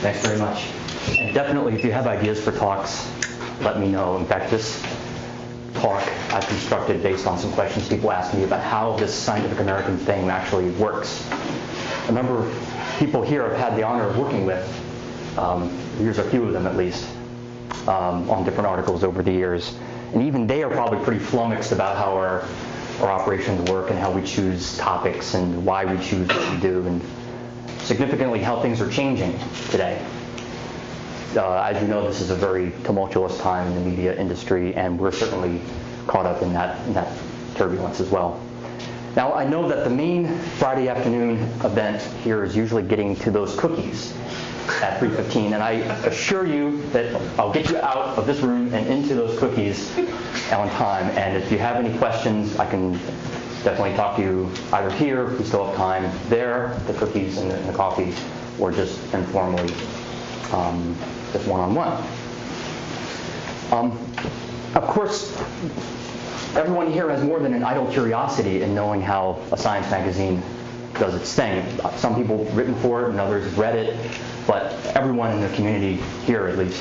Thanks very much. And definitely, if you have ideas for talks, let me know. In fact, this talk I constructed based on some questions people asked me about how this Scientific American thing actually works. A number of people here I've had the honor of working with, here's a few of them at least, on different articles over the years. And even they are probably pretty flummoxed about how our operations work and how we choose topics and why we choose what we do, and significantly how things are changing today. As you know, this is a very tumultuous time in the media industry, and we're certainly caught up in that turbulence as well. Now, I know that the main Friday afternoon event here is usually getting to those cookies at 3:15, and I assure you that I'll get you out of this room and into those cookies on time. And if you have any questions, I can definitely talk to you either here, if we still have time, there, the cookies and the coffee, or just informally, just one-on-one. Of course, everyone here has more than an idle curiosity in knowing how a science magazine does its thing. Some people have written for it and others have read it, but everyone in the community here at least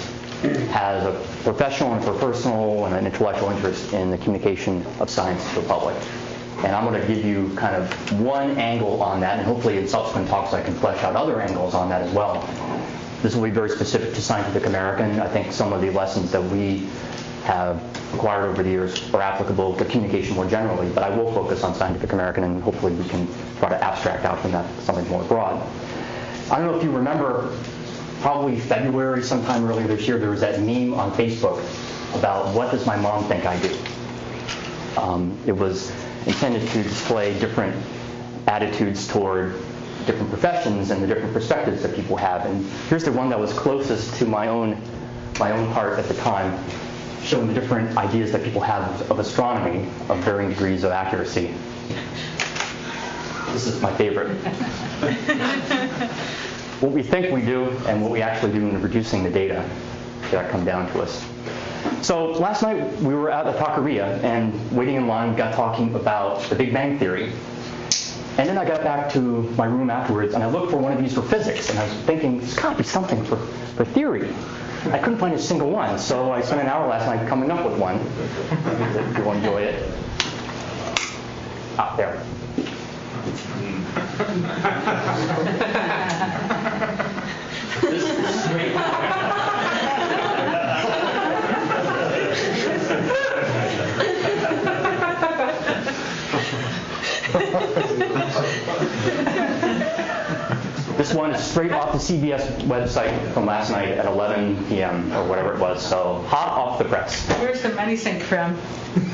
has a professional and personal and an intellectual interest in the communication of science to the public. And I'm going to give you kind of one angle on that, and hopefully in subsequent talks I can flesh out other angles on that as well. This will be very specific to Scientific American. I think some of the lessons that we have acquired over the years are applicable to communication more generally, but I will focus on Scientific American, and hopefully we can try to abstract out from that something more broad. I don't know if you remember, probably February, sometime earlier this year, there was that meme on Facebook about what does my mom think I do? It was intended to display different attitudes toward different professions and the different perspectives that people have. And here's the one that was closest to my own heart at the time, showing the different ideas that people have of astronomy of varying degrees of accuracy. This is my favorite. What we think we do and what we actually do in producing the data that come down to us. So last night we were at the taqueria and waiting in line, we got talking about the Big Bang Theory. And then I got back to my room afterwards and I looked for one of these for physics, and I was thinking, there's got to be something for theory. I couldn't find a single one, so I spent an hour last night coming up with one. If you'll enjoy it. Ah, there. This is great. This one is straight off the CBS website from last night at 11 p.m. or whatever it was, so hot off the press. Where's the money sink from?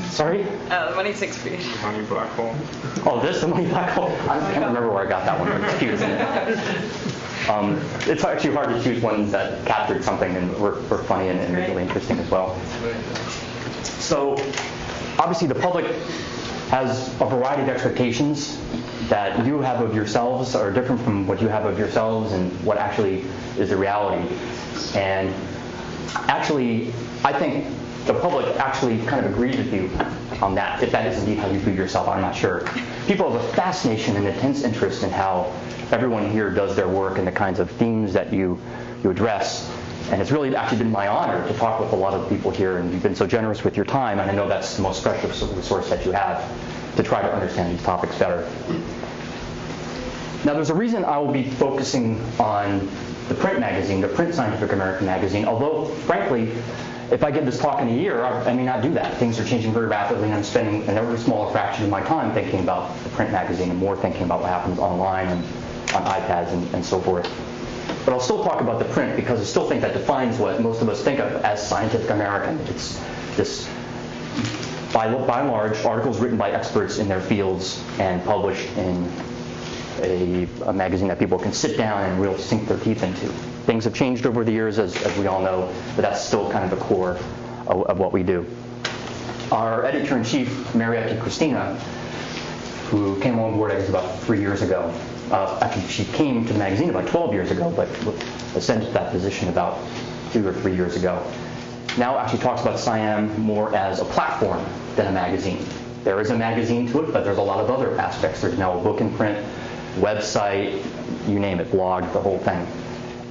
Sorry? The money sink's for you. Money black hole. Oh, this, the money black hole? I can't remember where I got that one, but it's cute, isn't it? It's actually hard to choose ones that captured something and were funny and really interesting as well. So, obviously the public has a variety of expectations that you have of yourselves are different from what you have of yourselves and what actually is the reality. And actually, I think the public actually kind of agrees with you on that, if that is indeed how you view yourself, I'm not sure. People have a fascination and intense interest in how everyone here does their work and the kinds of themes that you address. And it's really actually been my honor to talk with a lot of people here, and you've been so generous with your time, and I know that's the most precious resource that you have to try to understand these topics better. Now, there's a reason I will be focusing on the print magazine, the print Scientific American magazine, although, frankly, if I give this talk in a year, I may not do that. Things are changing very rapidly, and I'm spending an ever smaller fraction of my time thinking about the print magazine and more thinking about what happens online and on iPads and so forth. But I'll still talk about the print because I still think that defines what most of us think of as Scientific American. It's this, by and large, articles written by experts in their fields and published in a magazine that people can sit down and really sink their teeth into. Things have changed over the years, as we all know, but that's still kind of the core of what we do. Our editor-in-chief, Marietta Christina, who came on board, I guess, about 3 years ago. Actually, she came to the magazine about 12 years ago, but ascended to that position about 2 or 3 years ago. Now actually talks about SciAm more as a platform than a magazine. There is a magazine to it, but there's a lot of other aspects. There's now a book in print, website, you name it, blog, the whole thing.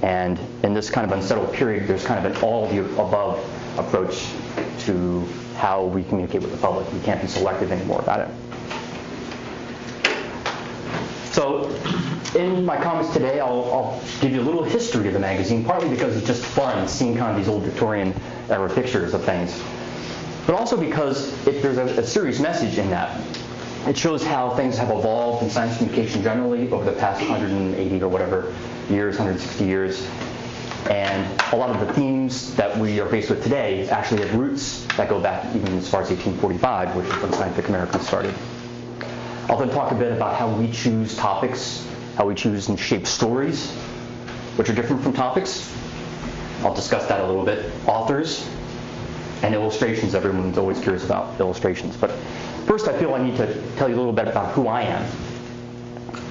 And in this kind of unsettled period, there's kind of an all-of-the-above approach to how we communicate with the public. We can't be selective anymore about it. So in my comments today, I'll give you a little history of the magazine, partly because it's just fun seeing kind of these old Victorian era pictures of things, but also because there's a serious message in that. It shows how things have evolved in science communication generally over the past 180 or whatever years, 160 years. And a lot of the themes that we are faced with today actually have roots that go back even as far as 1845, which is when Scientific American started. I'll then talk a bit about how we choose topics, how we choose and shape stories, which are different from topics. I'll discuss that a little bit. Authors and illustrations. Everyone's always curious about illustrations. But first, I feel I need to tell you a little bit about who I am.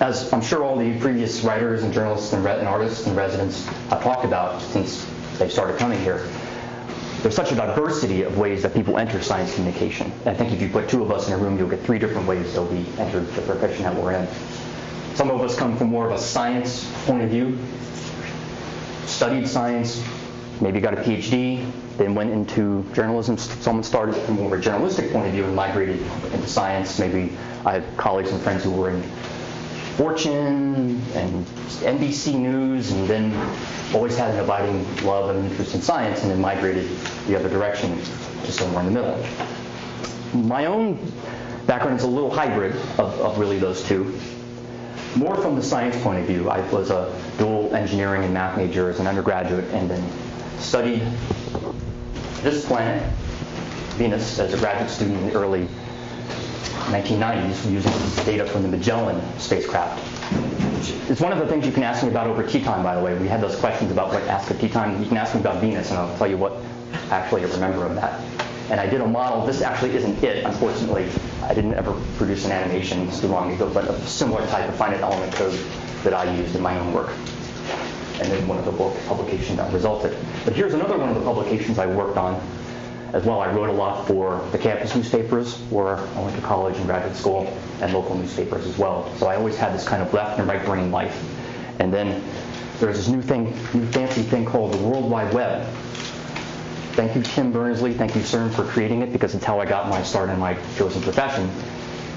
As I'm sure all the previous writers and journalists and artists and residents have talked about since they started coming here, there's such a diversity of ways that people enter science communication. I think if you put two of us in a room, you'll get 3 different ways that we enter the profession that we're in. Some of us come from more of a science point of view, studied science, maybe got a PhD, then went into journalism. Someone started from more of a journalistic point of view and migrated into science. Maybe I have colleagues and friends who were in Fortune and NBC News, and then always had an abiding love and interest in science, and then migrated the other direction to somewhere in the middle. My own background is a little hybrid of really those two. More from the science point of view. I was a dual engineering and math major as an undergraduate, and then studied this planet, Venus, as a graduate student in the early 1990s using data from the Magellan spacecraft. It's one of the things you can ask me about over tea time, by the way. We had those questions about what to ask at tea time. You can ask me about Venus, and I'll tell you what actually I remember of that. And I did a model. This actually isn't it, unfortunately. I didn't ever produce an animation. It's too long ago, but a similar type of finite element code that I used in my own work. And then one of the book publications that resulted. But here's another one of the publications I worked on as well. I wrote a lot for the campus newspapers where I went to college and graduate school, and local newspapers as well. So I always had this kind of left and right brain life. And then there's this new fancy thing called the World Wide Web. Thank you, Tim Berners-Lee. Thank you, CERN, for creating it, because it's how I got my start in my chosen profession.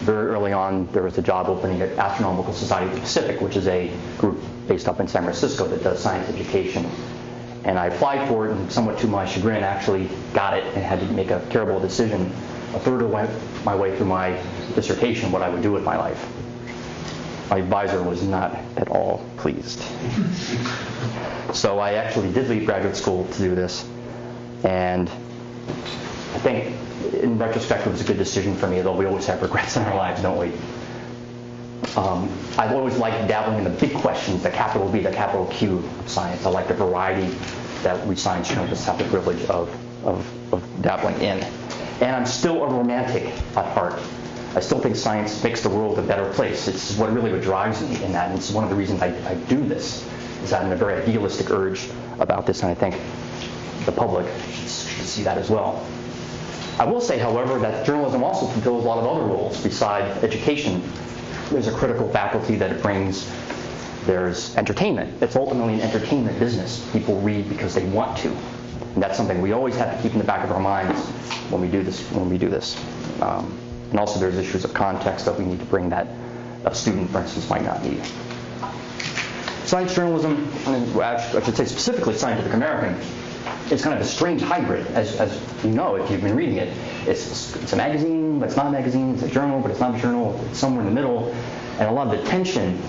Very early on, there was a job opening at Astronomical Society of the Pacific, which is a group based up in San Francisco that does science education. And I applied for it, and somewhat to my chagrin, actually got it and had to make a terrible decision a third of my way through my dissertation what I would do with my life. My advisor was not at all pleased. So I actually did leave graduate school to do this. And I think, in retrospect, it was a good decision for me, though we always have regrets in our lives, don't we? I've always liked dabbling in the big questions, the capital B, the capital Q of science. I like the variety that we science journalists have the privilege of dabbling in. And I'm still a romantic at heart. I still think science makes the world a better place. It's what really drives me in that, and it's one of the reasons I do this, is I have a very idealistic urge about this, and I think the public should see that as well. I will say, however, that journalism also fulfills a lot of other roles besides education. There's a critical faculty that it brings. There's entertainment. It's ultimately an entertainment business. People read because they want to. And that's something we always have to keep in the back of our minds when we do this. And also there's issues of context that we need to bring that a student, for instance, might not need. Science journalism, I should say specifically Scientific American, is kind of a strange hybrid, as you know if you've been reading it. It's a magazine, but it's not a magazine. It's a journal, but it's not a journal. It's somewhere in the middle. And a lot of the tension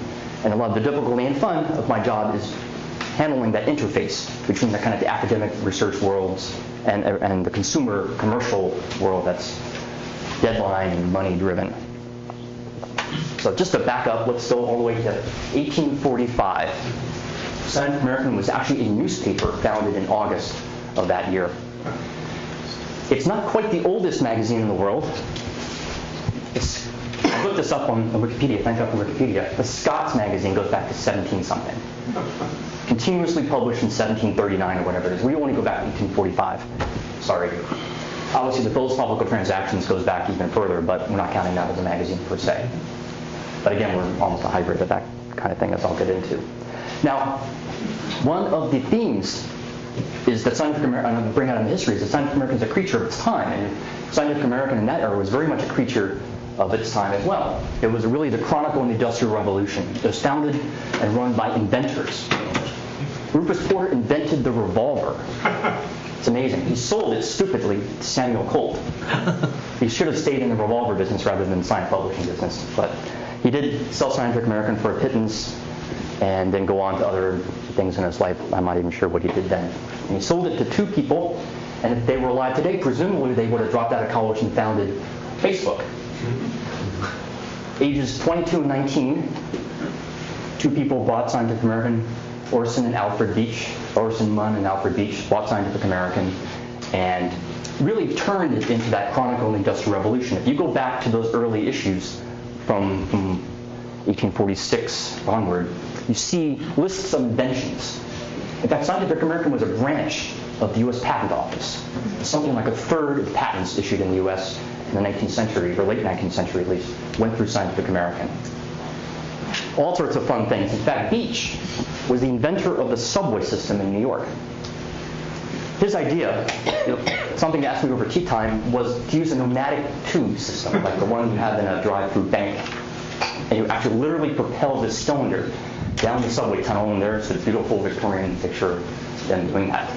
and a lot of the difficulty and fun of my job is handling that interface between the kind of the academic research worlds and the consumer commercial world that's deadline and money driven. So just to back up, let's go all the way to 1845. Scientific American was actually a newspaper founded in August of that year. It's not quite the oldest magazine in the world. I looked this up on Wikipedia, thank God for Wikipedia. The Scots magazine goes back to 17-something. Continuously published in 1739 or whatever it is. We only go back to 1845. Sorry. Obviously, the philosophical transactions goes back even further, but we're not counting that as a magazine per se. But again, we're almost a hybrid of that kind of thing, as I'll get into. Now, one of the themes is that Scientific American, I'm going to bring out in the history, is that Scientific American is a creature of its time. And Scientific American in that era was very much a creature of its time as well. It was really the Chronicle and the Industrial Revolution. It was founded and run by inventors. Rufus Porter invented the revolver. It's amazing. He sold it stupidly to Samuel Colt. He should have stayed in the revolver business rather than the science publishing business. But he did sell Scientific American for a pittance and then go on to other things in his life. I'm not even sure what he did then. And he sold it to two people, and if they were alive today, presumably they would have dropped out of college and founded Facebook. Ages 22 and 19, two people bought Scientific American, Orson and Alfred Beach. Orson Munn and Alfred Beach bought Scientific American and really turned it into that Chronicle and Industrial Revolution. If you go back to those early issues from 1846 onward, you see lists of inventions. In fact, Scientific American was a branch of the U.S. Patent Office. Something like a third of patents issued in the U.S. in the 19th century, or late 19th century at least, went through Scientific American. All sorts of fun things. In fact, Beach was the inventor of the subway system in New York. His idea, something to ask me over tea time, was to use a pneumatic tube system, like the one you have in a drive-through bank. And you actually literally propel this cylinder down the subway tunnel, and there's a beautiful Victorian picture of them doing that.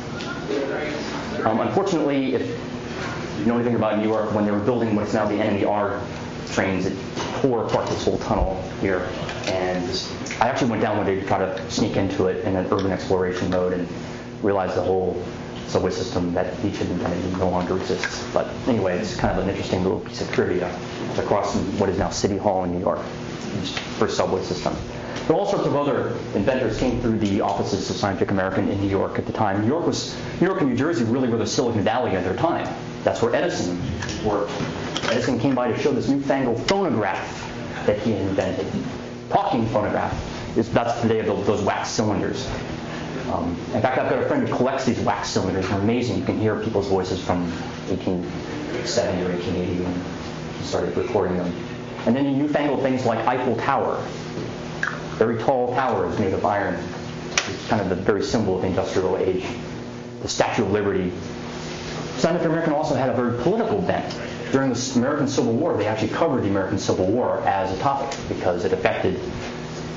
Unfortunately, if you know anything about New York, when they were building what's now the NMER trains, it tore apart this whole tunnel here. And I actually went down one day to try to sneak into it in an urban exploration mode and realized the whole subway system that Beach had invented no longer exists. But anyway, it's kind of an interesting little piece of trivia across what is now City Hall in New York, first subway system. But all sorts of other inventors came through the offices of Scientific American in New York at the time. New York and New Jersey really were the Silicon Valley at their time. That's where Edison worked. Edison came by to show this newfangled phonograph that he had invented. Talking phonograph. That's the day of those wax cylinders. In fact, I've got a friend who collects these wax cylinders. They're amazing. You can hear people's voices from 1870 or 1880 when he started recording them. And then you newfangled things like Eiffel Tower. Very tall towers made of iron. It's kind of the very symbol of the industrial age. The Statue of Liberty. Scientific American also had a very political bent. During the American Civil War, they actually covered the American Civil War as a topic because it affected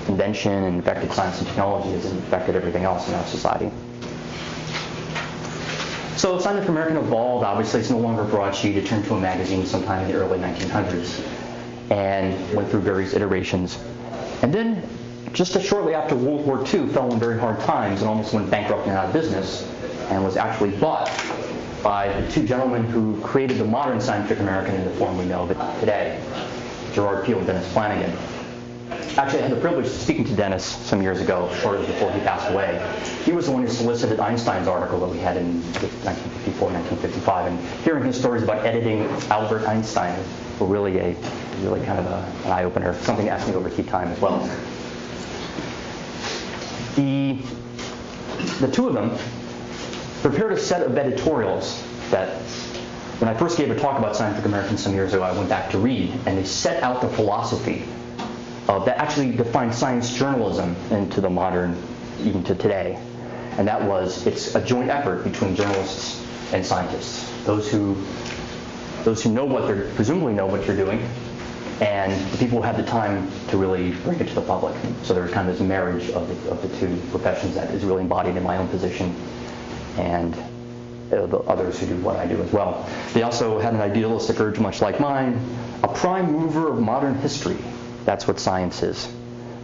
invention and affected science and technology as it affected everything else in our society. So Scientific American evolved. Obviously, it's no longer a broadsheet. It turned to a magazine sometime in the early 1900s and went through various iterations. And then, just shortly after World War II, fell in very hard times and almost went bankrupt and out of business, and was actually bought by the two gentlemen who created the modern Scientific American in the form we know of it today, Gerard Peele and Dennis Flanagan. Actually, I had the privilege of speaking to Dennis some years ago, shortly before he passed away. He was the one who solicited Einstein's article that we had in 1954, 1955, and hearing his stories about editing Albert Einstein were really kind of an eye-opener, something to ask me over tea time as well. The two of them prepared a set of editorials that, when I first gave a talk about Scientific American some years ago, I went back to read, and they set out the philosophy that actually defined science journalism into the modern, even to today. And that was, it's a joint effort between journalists and scientists. Those who know what they're, presumably know what you're doing, and the people who have the time to really bring it to the public. So there's kind of this marriage of the two professions that is really embodied in my own position and the others who do what I do as well. They also had an idealistic urge much like mine, a prime mover of modern history. That's what science is.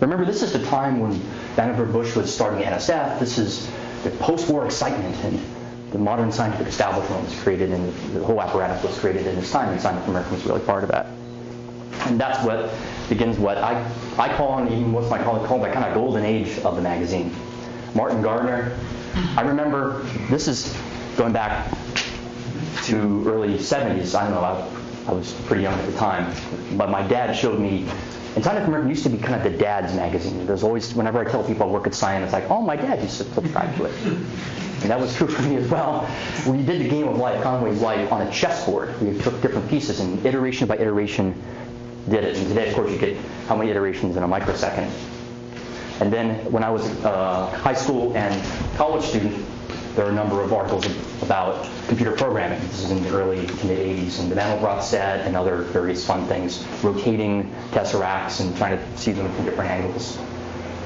Remember, this is the time when Vannevar Bush was starting NSF. This is the post-war excitement, and the modern scientific establishment was created, and the whole apparatus was created in this time, and Scientific American was really part of that. And that's what begins what I call, and even what my colleagues call, that kind of golden age of the magazine. Martin Gardner. I remember, this is going back to early 70s. I don't know, I was pretty young at the time. But my dad showed me, and Scientific American used to be kind of the dad's magazine. There's always, whenever I tell people I work at Science, it's like, oh, my dad used to subscribe to it. And that was true for me as well. We did the game of life, Conway's Life, on a chessboard. We took different pieces and iteration by iteration did it. And today, of course, you get how many iterations in a microsecond. And then when I was a high school and college student, there are a number of articles about computer programming. This is in the early to mid 80s, and the Mandelbrot set and other various fun things, rotating tesseracts and trying to see them from different angles.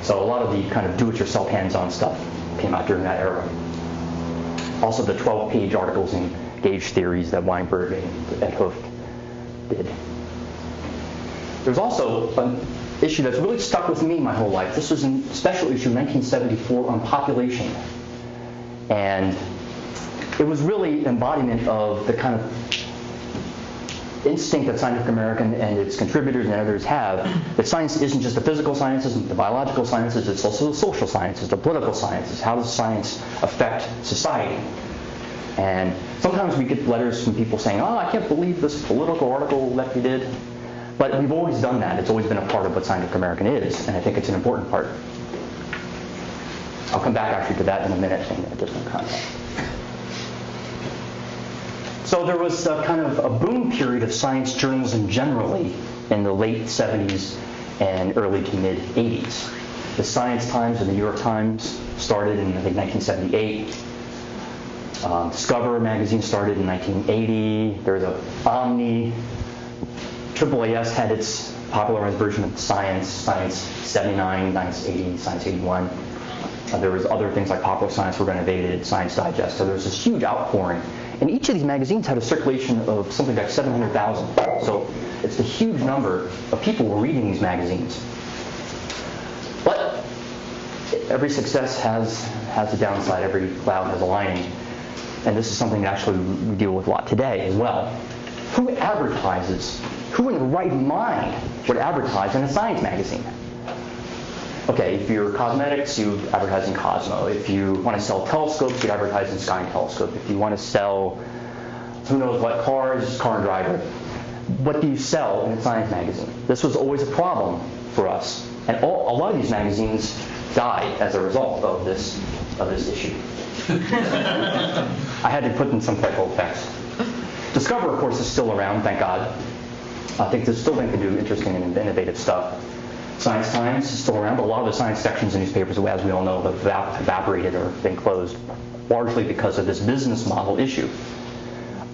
So a lot of the kind of do-it-yourself hands-on stuff came out during that era. Also the 12-page articles in gauge theories that Weinberg and Hooft did. There's also an issue that's really stuck with me my whole life. This was a special issue 1974 on population. And it was really an embodiment of the kind of instinct that Scientific American and its contributors and others have, that science isn't just the physical sciences and the biological sciences, it's also the social sciences, the political sciences. How does science affect society? And sometimes we get letters from people saying, oh, I can't believe this political article that you did. But we've always done that. It's always been a part of what Scientific American is, and I think it's an important part. I'll come back actually to that in a minute in a different context. So there was a kind of a boom period of science journalism generally in the late 70s and early to mid 80s. The Science Times and the New York Times started in, I think, 1978. Discover magazine started in 1980. There was a Omni. AAAS had its popularized version of Science 79, Science 80, Science 81. There was other things like Popular Science were renovated, Science Digest. So there was this huge outpouring. And each of these magazines had a circulation of something like 700,000. So it's a huge number of people who were reading these magazines. But every success has a downside. Every cloud has a lining. And this is something that actually we deal with a lot today as well. Who advertises? Who in the right mind would advertise in a science magazine? Okay, if you're cosmetics, you advertise in Cosmo. If you want to sell telescopes, you advertise in Sky and Telescope. If you want to sell who knows what cars, Car and Driver, what do you sell in a science magazine? This was always a problem for us. And a lot of these magazines died as a result of this issue. I had to put in some technical effects. Discover, of course, is still around, thank God. I think there's still going to do interesting and innovative stuff. Science Times is still around, but a lot of the science sections in newspapers, as we all know, have evaporated or been closed, largely because of this business model issue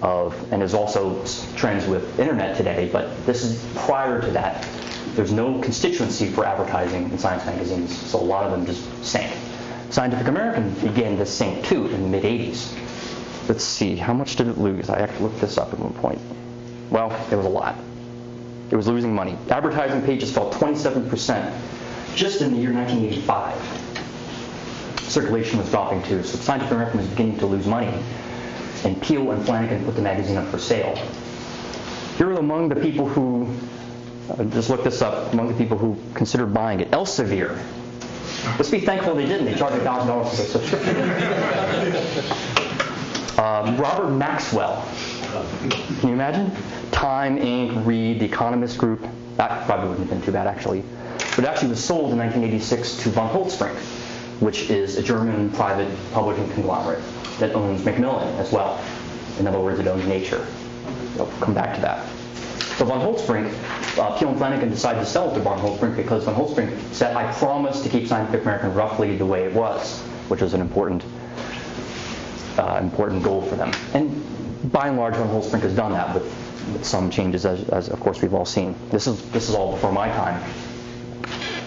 and there's also trends with internet today, but this is prior to that. There's no constituency for advertising in science magazines, so a lot of them just sank. Scientific American began to sink too in the mid-80s. Let's see, how much did it lose? I actually looked this up at one point. Well, it was a lot. It was losing money. Advertising pages fell 27% just in the year 1985. Circulation was dropping too, so Scientific American was beginning to lose money. And Peel and Flanagan put the magazine up for sale. Here are among the people who, just look this up, among the people who considered buying it. Elsevier. Let's be thankful they didn't. They charged $1,000 for the subscription. Robert Maxwell. Can you imagine? Time, Inc., Reed, The Economist Group. That probably wouldn't have been too bad, actually. But it actually was sold in 1986 to von Holtzbrinck, which is a German private publishing conglomerate that owns Macmillan as well. In other words, it owns Nature. I'll come back to that. So von Holtzbrinck, Peel and Flanagan decided to sell it to von Holtzbrinck because von Holtzbrinck said, I promise to keep Scientific American roughly the way it was, which was an important goal for them. And by and large, von Holtzbrinck has done that with some changes, as of course we've all seen. This is all before my time.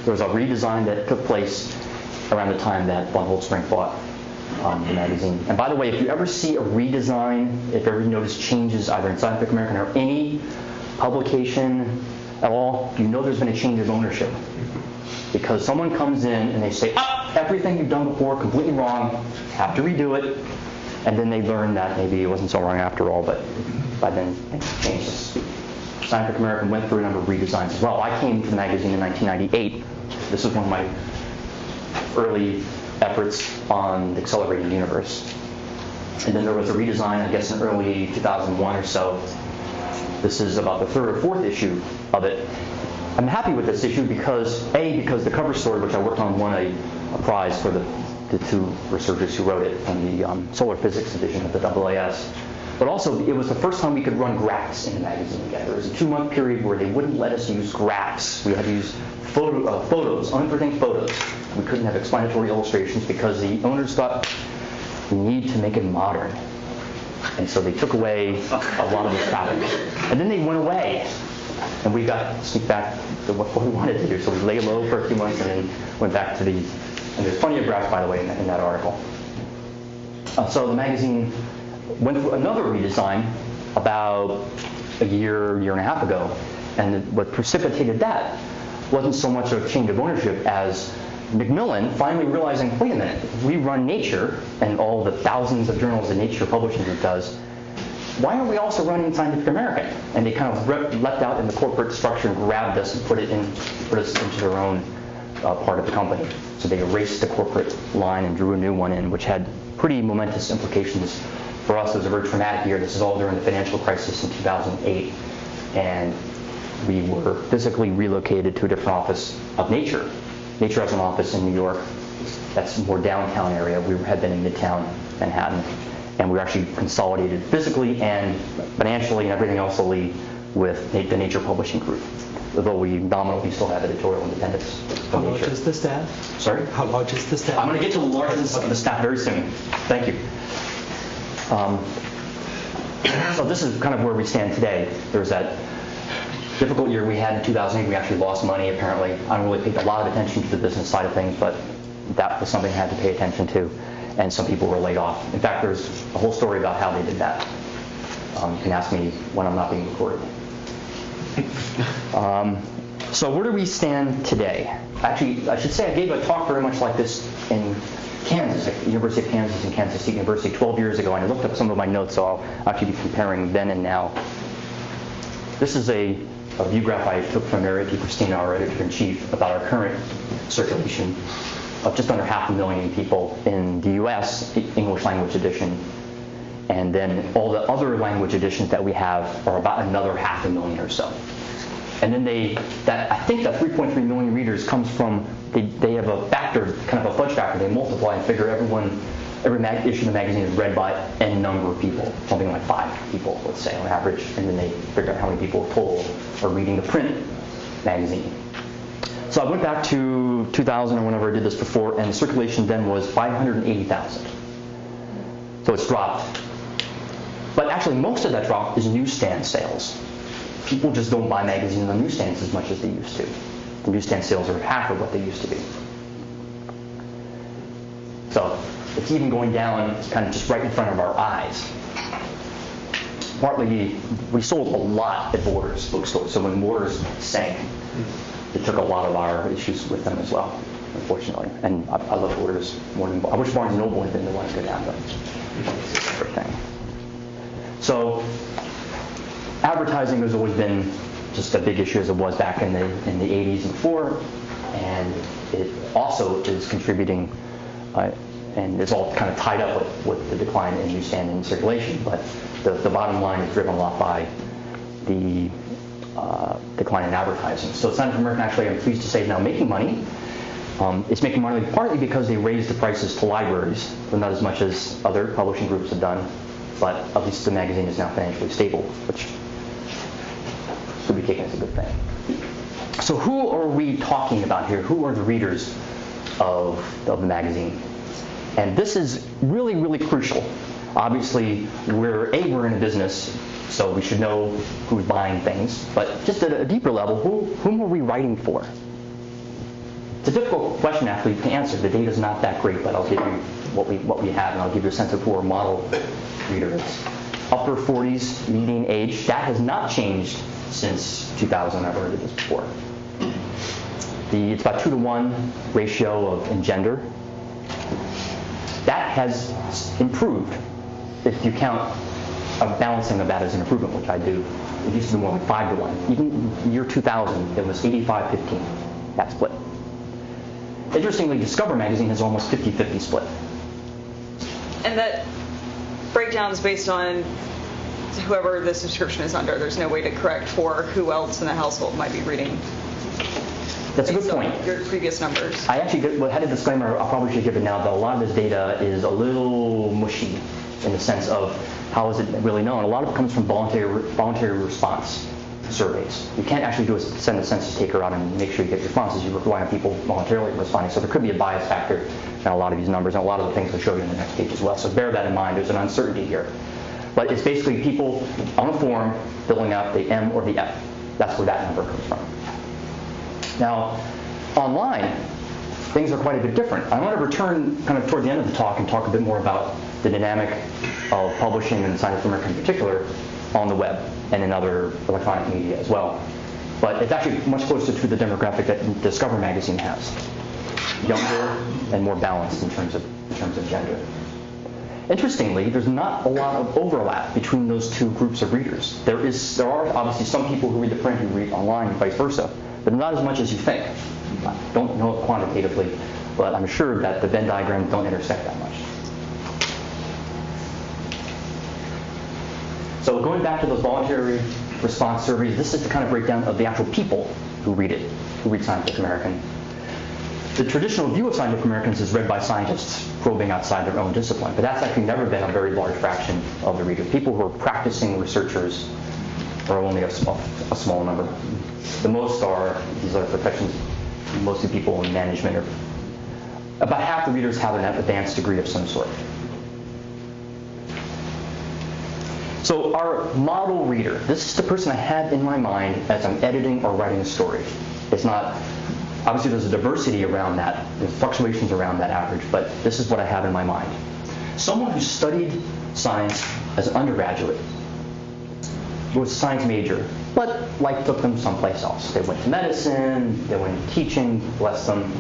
There was a redesign that took place around the time that von Holtzbrinck bought the magazine. And by the way, if you ever see a redesign, if you ever notice changes either in Scientific American or any publication at all, you know there's been a change of ownership. Because someone comes in and they say, everything you've done before, completely wrong, have to redo it. And then they learn that maybe it wasn't so wrong after all, but by then things changed. Scientific American went through a number of redesigns as well. I came to the magazine in 1998. This was one of my early efforts on the accelerating universe. And then there was a redesign, I guess, in early 2001 or so. This is about the third or fourth issue of it. I'm happy with this issue because the cover story, which I worked on, won a prize for the two researchers who wrote it from the solar physics division of the AAAS. But also, it was the first time we could run graphs in the magazine again. There was a 2-month period where they wouldn't let us use graphs. We had to use photos, unprinted photos. We couldn't have explanatory illustrations because the owners thought we need to make it modern. And so they took away a lot of the topics. And then they went away. And we got to sneak back to what we wanted to do. So we lay low for a few months and then went back to and there's plenty of graphs, by the way, in that article. So the magazine went through another redesign about a year and a half ago. And what precipitated that wasn't so much a change of ownership as Macmillan finally realizing, wait a minute, if we run Nature and all the thousands of journals that Nature Publishing Group does, why aren't we also running Scientific American? And they kind of leapt out in the corporate structure and grabbed us and put us into their own part of the company. So they erased the corporate line and drew a new one in, which had pretty momentous implications for us. It was a very traumatic year. This is all during the financial crisis in 2008. And we were physically relocated to a different office of Nature. Nature has an office in New York. That's more downtown area. We had been in Midtown Manhattan. And we were actually consolidated physically and financially and everything else with the Nature Publishing Group, although we nominally still have editorial independence. How large is the staff? Sorry? How large is the staff? I'm going to get to the largest of the staff very soon. Thank you. So this is kind of where we stand today. There was that difficult year we had in 2008. We actually lost money, apparently. I don't really pay a lot of attention to the business side of things, but that was something I had to pay attention to. And some people were laid off. In fact, there's a whole story about how they did that. You can ask me when I'm not being recorded. So where do we stand today? Actually, I should say I gave a talk very much like this in Kansas, at the University of Kansas and Kansas State University 12 years ago, and I looked up some of my notes, so I'll actually be comparing then and now. This is a view graph I took from Meredith Christina, our editor-in-chief, about our current circulation of just under 500,000 people in the US English language edition. And then all the other language editions that we have are about another 500,000 or so. And then I think that 3.3 million readers comes from, they have a factor, kind of a fudge factor. They multiply and figure every issue of the magazine is read by N number of people, something like 5 people, let's say, on average. And then they figure out how many people total are reading the print magazine. So I went back to 2000 or whenever I did this before, and the circulation then was 580,000. So it's dropped. But actually, most of that drop is newsstand sales. People just don't buy magazines on newsstands as much as they used to. The newsstand sales are half of what they used to be. So it's even going down kind of just right in front of our eyes. Partly, we sold a lot at Borders bookstores. So when Borders sank, it took a lot of our issues with them as well, unfortunately. And I love Borders more than I wish Barnes & Noble had been the one that could have them. Thing. So advertising has always been just a big issue as it was back in the 80s and before, and it also is contributing, and it's all kind of tied up with the decline in newsstand and circulation. But the bottom line is driven a lot by the decline in advertising. So Scientific American, actually, I'm pleased to say, is now making money. It's making money partly because they raised the prices to libraries, but not as much as other publishing groups have done. But at least the magazine is now financially stable, which should be taken as a good thing. So who are we talking about here? Who are the readers of the magazine? And this is really, really crucial. Obviously, we're in a business, so we should know who's buying things. But just at a deeper level, whom are we writing for? It's a difficult question, actually, to answer. The data's not that great, but I'll give you what we have, and I'll give you a sense of who our model reader is. Upper 40s, median age. That has not changed since 2000. I've already did this before. It's about 2-to-1 ratio in gender. That has improved if you count a balancing of that as an improvement, which I do. It used to be more like 5-to-1. Even year 2000, it was 85-15, that split. Interestingly, Discover magazine has almost 50-50 split. And that breakdown is based on whoever the subscription is under. There's no way to correct for who else in the household might be reading. That's a good point. Your previous numbers. I actually had a disclaimer. I probably should give it now, that a lot of this data is a little mushy in the sense of how is it really known. A lot of it comes from voluntary response surveys. You can't actually send a census taker out and make sure you get responses. You rely on people voluntarily responding. So there could be a bias factor in a lot of these numbers, and a lot of the things I'll show you in the next page as well. So bear that in mind. There's an uncertainty here. But it's basically people on a form filling out the M or the F. That's where that number comes from. Now, online, things are quite a bit different. I want to return kind of toward the end of the talk and talk a bit more about the dynamic of publishing and scientific American in particular on the web and in other electronic media as well. But it's actually much closer to the demographic that Discover magazine has. Younger and more balanced in terms of gender. Interestingly, there's not a lot of overlap between those two groups of readers. There are obviously some people who read the print who read online and vice versa, but not as much as you think. I don't know it quantitatively, but I'm sure that the Venn diagrams don't intersect that much. So going back to those voluntary response surveys, this is the kind of breakdown of the actual people who read it, who read Scientific American. The traditional view of Scientific Americans is read by scientists probing outside their own discipline, but that's actually never been a very large fraction of the readers. People who are practicing researchers are only a small number. The most are, these other professions, mostly people in management, or about half the readers have an advanced degree of some sort. So our model reader, this is the person I have in my mind as I'm editing or writing a story. It's not, obviously there's a diversity around that, there's fluctuations around that average, but this is what I have in my mind. Someone who studied science as an undergraduate, was a science major, but life took them someplace else. They went to medicine, they went to teaching, bless them.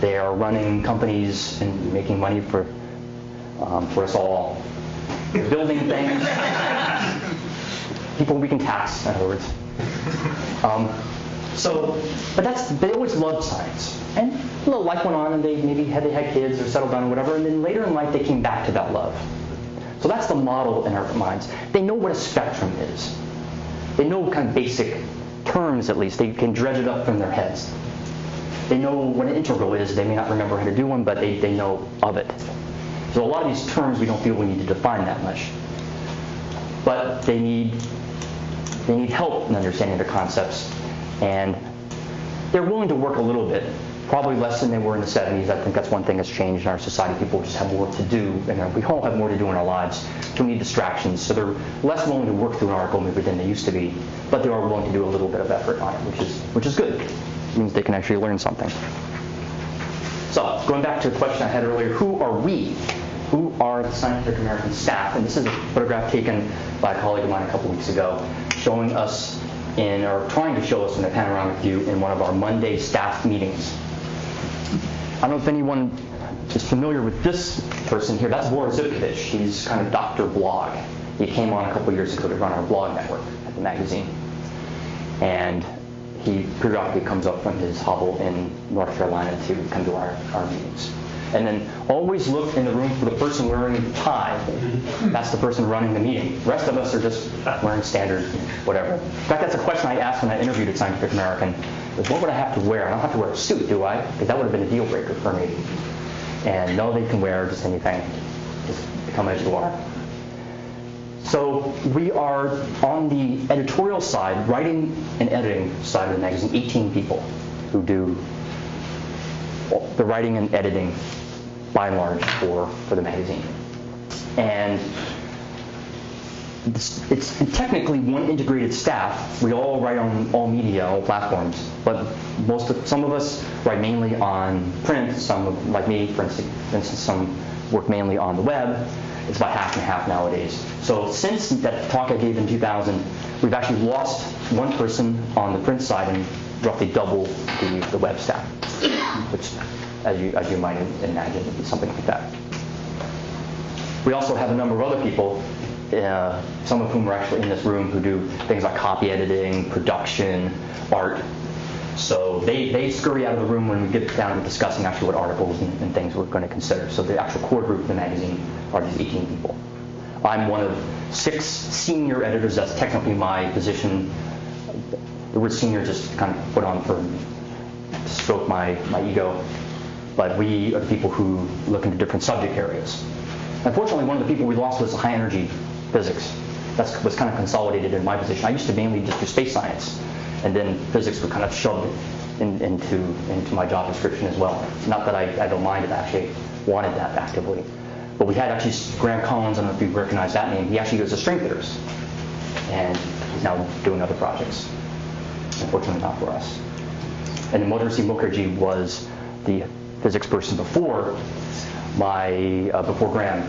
They are running companies and making money for us all. They're building things. People we can tax, in other words. But they always loved science. And a little life went on, and they had kids or settled down or whatever, and then later in life they came back to that love. So that's the model in our minds. They know what a spectrum is. They know kind of basic terms, at least. They can dredge it up from their heads. They know what an integral is. They may not remember how to do one, but they know of it. So a lot of these terms we don't feel we need to define that much. But they need help in understanding the concepts, and they're willing to work a little bit. Probably less than they were in the 70s. I think that's one thing that's changed in our society. People just have more to do, and we all have more to do in our lives. Too many distractions. So they're less willing to work through an article maybe than they used to be, but they are willing to do a little bit of effort on it, which is good. It means they can actually learn something. So going back to the question I had earlier, who are we? Who are the Scientific American staff? And this is a photograph taken by a colleague of mine a couple weeks ago, showing us trying to show us in a panoramic view in one of our Monday staff meetings. I don't know if anyone is familiar with this person here. That's Boris Zivkovich. He's kind of Dr. Blog. He came on a couple years ago to run our blog network at the magazine. And he periodically comes up from his hovel in North Carolina to come to our meetings. And then always look in the room for the person wearing the tie. That's the person running the meeting. The rest of us are just wearing standard whatever. In fact, that's a question I asked when I interviewed at Scientific American. Was, what would I have to wear? I don't have to wear a suit, do I? Because that would have been a deal breaker for me. And no, they can wear just anything. Just come as you are. So we are on the editorial side, writing and editing side of the magazine, 18 people who do the writing and editing by and large for the magazine. And it's technically one integrated staff. We all write on all media, all platforms, but some of us write mainly on print. Some, like me, for instance, some work mainly on the web. It's about half and half nowadays. So since that talk I gave in 2000, we've actually lost one person on the print side and roughly double the web staff, which, as you might imagine, would be something like that. We also have a number of other people, some of whom are actually in this room, who do things like copy editing, production, art. So they scurry out of the room when we get down to discussing actually what articles and things we're going to consider. So the actual core group of the magazine are these 18 people. I'm one of 6 senior editors. That's technically my position. The word senior is just kind of put on to stroke my ego. But we are the people who look into different subject areas. Unfortunately, one of the people we lost was high energy physics. That was kind of consolidated in my position. I used to mainly just do space science, and then physics were kind of shoved into my job description as well. Not that I don't mind it, I actually wanted that actively. But we had actually Graham Collins, I don't know if you recognize that name, he actually goes to string theaters. And he's now doing other projects. Unfortunately not for us. And then Madhursi Mukherjee was the physics person before Graham,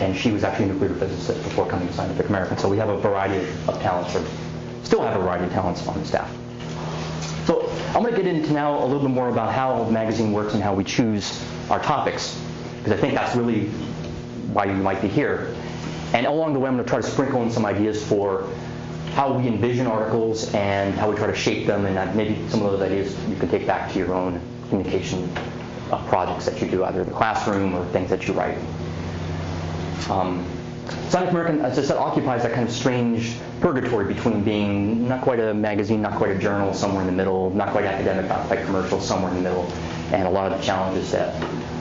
and she was actually a nuclear physicist before coming to Scientific American. So we have a variety of talents, or still have a variety of talents on the staff. So I'm going to get into now a little bit more about how the magazine works and how we choose our topics, because I think that's really why you might be here. And along the way, I'm going to try to sprinkle in some ideas for how we envision articles and how we try to shape them, and maybe some of those ideas you can take back to your own communication projects that you do, either in the classroom or things that you write. Scientific American, as I said, occupies that kind of strange purgatory between being not quite a magazine, not quite a journal, somewhere in the middle, not quite academic, not quite commercial, somewhere in the middle, and a lot of the challenges that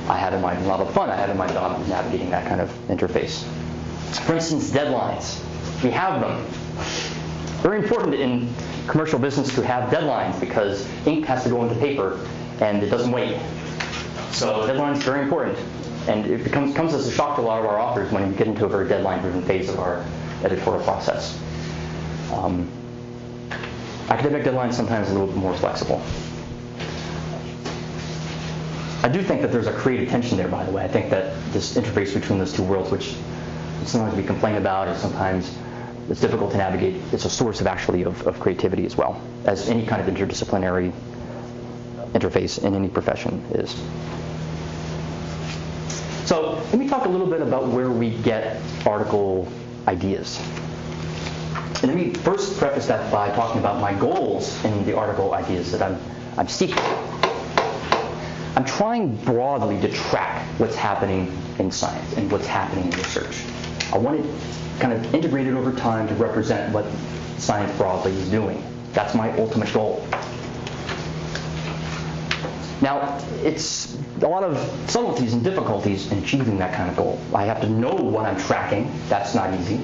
I have in mind, a lot of the fun I have in my job is navigating that kind of interface. For instance, deadlines. We have them. Very important in commercial business to have deadlines because ink has to go into paper and it doesn't wait. So deadlines are very important. And it comes as a shock to a lot of our authors when we get into a very deadline-driven phase of our editorial process. Academic deadlines sometimes a little bit more flexible. I do think that there's a creative tension there, by the way. I think that this interface between those two worlds, which sometimes we complain about or sometimes it's difficult to navigate, it's a source of creativity as well, as any kind of interdisciplinary interface in any profession is. So let me talk a little bit about where we get article ideas. And let me first preface that by talking about my goals in the article ideas that I'm seeking. I'm trying broadly to track what's happening in science and what's happening in research. I want it kind of integrated over time to represent what science broadly is doing. That's my ultimate goal. Now, it's a lot of subtleties and difficulties in achieving that kind of goal. I have to know what I'm tracking. That's not easy.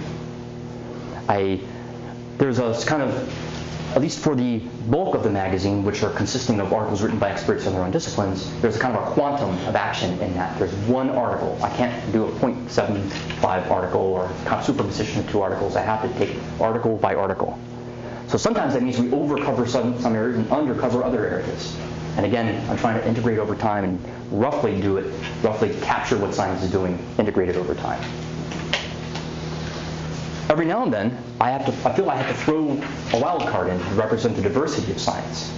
There's a kind of, at least for the bulk of the magazine, which are consisting of articles written by experts in their own disciplines, there's a kind of a quantum of action in that. There's one article. I can't do a 0.75 article or superposition of two articles. I have to take article by article. So sometimes that means we overcover some areas and undercover other areas. And again, I'm trying to integrate over time and roughly capture what science is doing, integrated over time. Every now and then, I feel I have to throw a wild card in to represent the diversity of science.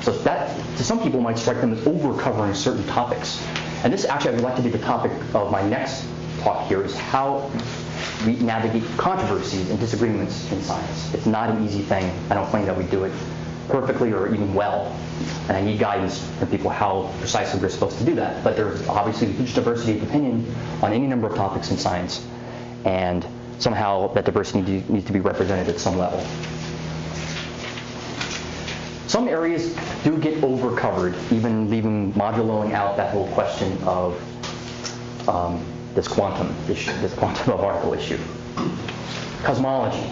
So that, to some people, might strike them as overcovering certain topics. And this actually, I would like to be the topic of my next talk here, is how we navigate controversies and disagreements in science. It's not an easy thing. I don't claim that we do it perfectly or even well. And I need guidance from people how precisely we're supposed to do that. But there's obviously a huge diversity of opinion on any number of topics in science. And somehow that diversity needs to be represented at some level. Some areas do get overcovered, even leaving moduloing out that whole question of this quantum issue, this quantum of article issue. Cosmology.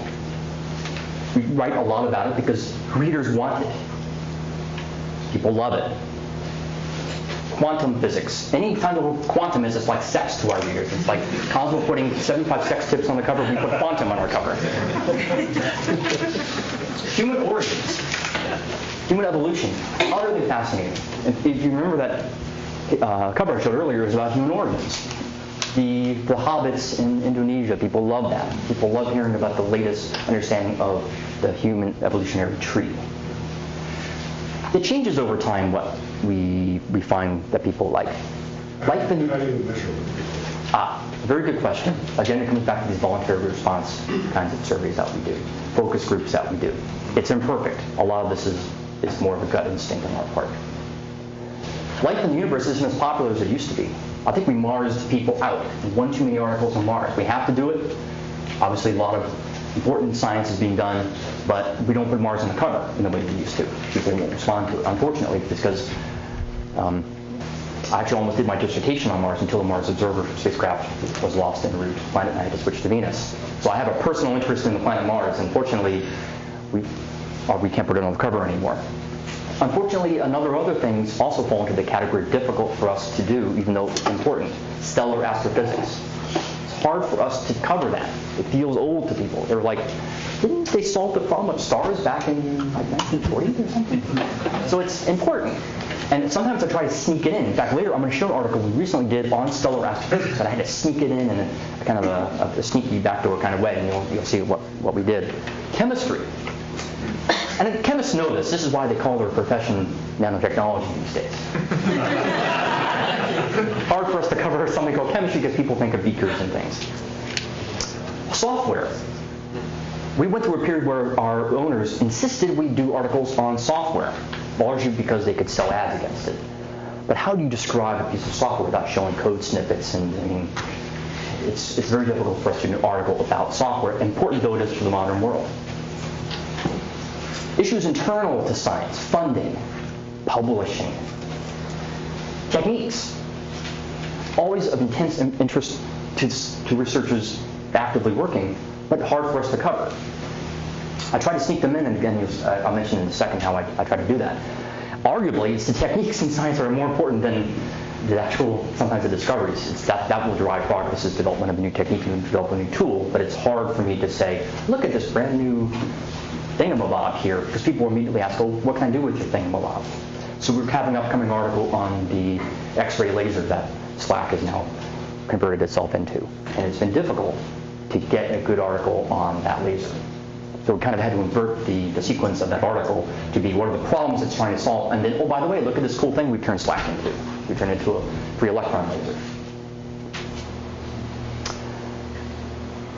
We write a lot about it because readers want it. People love it. Quantum physics. Any kind of quantum is just like sex to our readers. It's like Cosmo putting 75 sex tips on the cover, we put quantum on our cover. Human origins. Human evolution. Utterly fascinating. If you remember that cover I showed earlier, is about human origins. The hobbits in Indonesia, people love that. People love hearing about the latest understanding of the human evolutionary tree. It changes over time what we find that people like. How do you measure it? Very good question. Again, it comes back to these voluntary response kinds of surveys that we do, focus groups that we do. It's imperfect. A lot of this is more of a gut instinct on our part. Life in the universe isn't as popular as it used to be. I think we Marsed people out. One too many articles on Mars. We have to do it. Obviously, a lot of important science is being done, but we don't put Mars on the cover in the way we used to. People won't respond to it, unfortunately, because I actually almost did my dissertation on Mars until the Mars Observer spacecraft was lost en route to planet, and I had to switch to Venus. So I have a personal interest in the planet Mars, and fortunately, we can't put it on the cover anymore. Unfortunately, other things also fall into the category difficult for us to do, even though important. Stellar astrophysics. It's hard for us to cover that. It feels old to people. They're like, didn't they solve the problem of stars back in like 1940 or something? So it's important. And sometimes I try to sneak it in. In fact, later I'm going to show an article we recently did on stellar astrophysics, and I had to sneak it in a kind of a sneaky backdoor kind of way, and you'll see what we did. Chemistry. And chemists know this. This is why they call their profession nanotechnology these days. Hard for us to cover something called chemistry because people think of beakers and things. Software. We went through a period where our owners insisted we do articles on software, largely because they could sell ads against it. But how do you describe a piece of software without showing code snippets? And I mean, it's very difficult for us to do an article about software, important though it is for the modern world. Issues internal to science, funding, publishing, techniques, always of intense interest to researchers actively working, but hard for us to cover. I try to sneak them in, and again, I'll mention in a second how I try to do that. Arguably, it's the techniques in science that are more important than the actual, sometimes the discoveries. It's that will drive progress, is development of a new technique and develop a new tool, but it's hard for me to say, look at this brand new thingamabob here, because people immediately ask, oh, what can I do with your thingamabob? So we have an upcoming article on the X-ray laser that SLAC has now converted itself into. And it's been difficult to get a good article on that laser. So we kind of had to invert the sequence of that article to be what are the problems it's trying to solve, and then, oh, by the way, look at this cool thing we've turned SLAC into. We turned it into a free electron laser.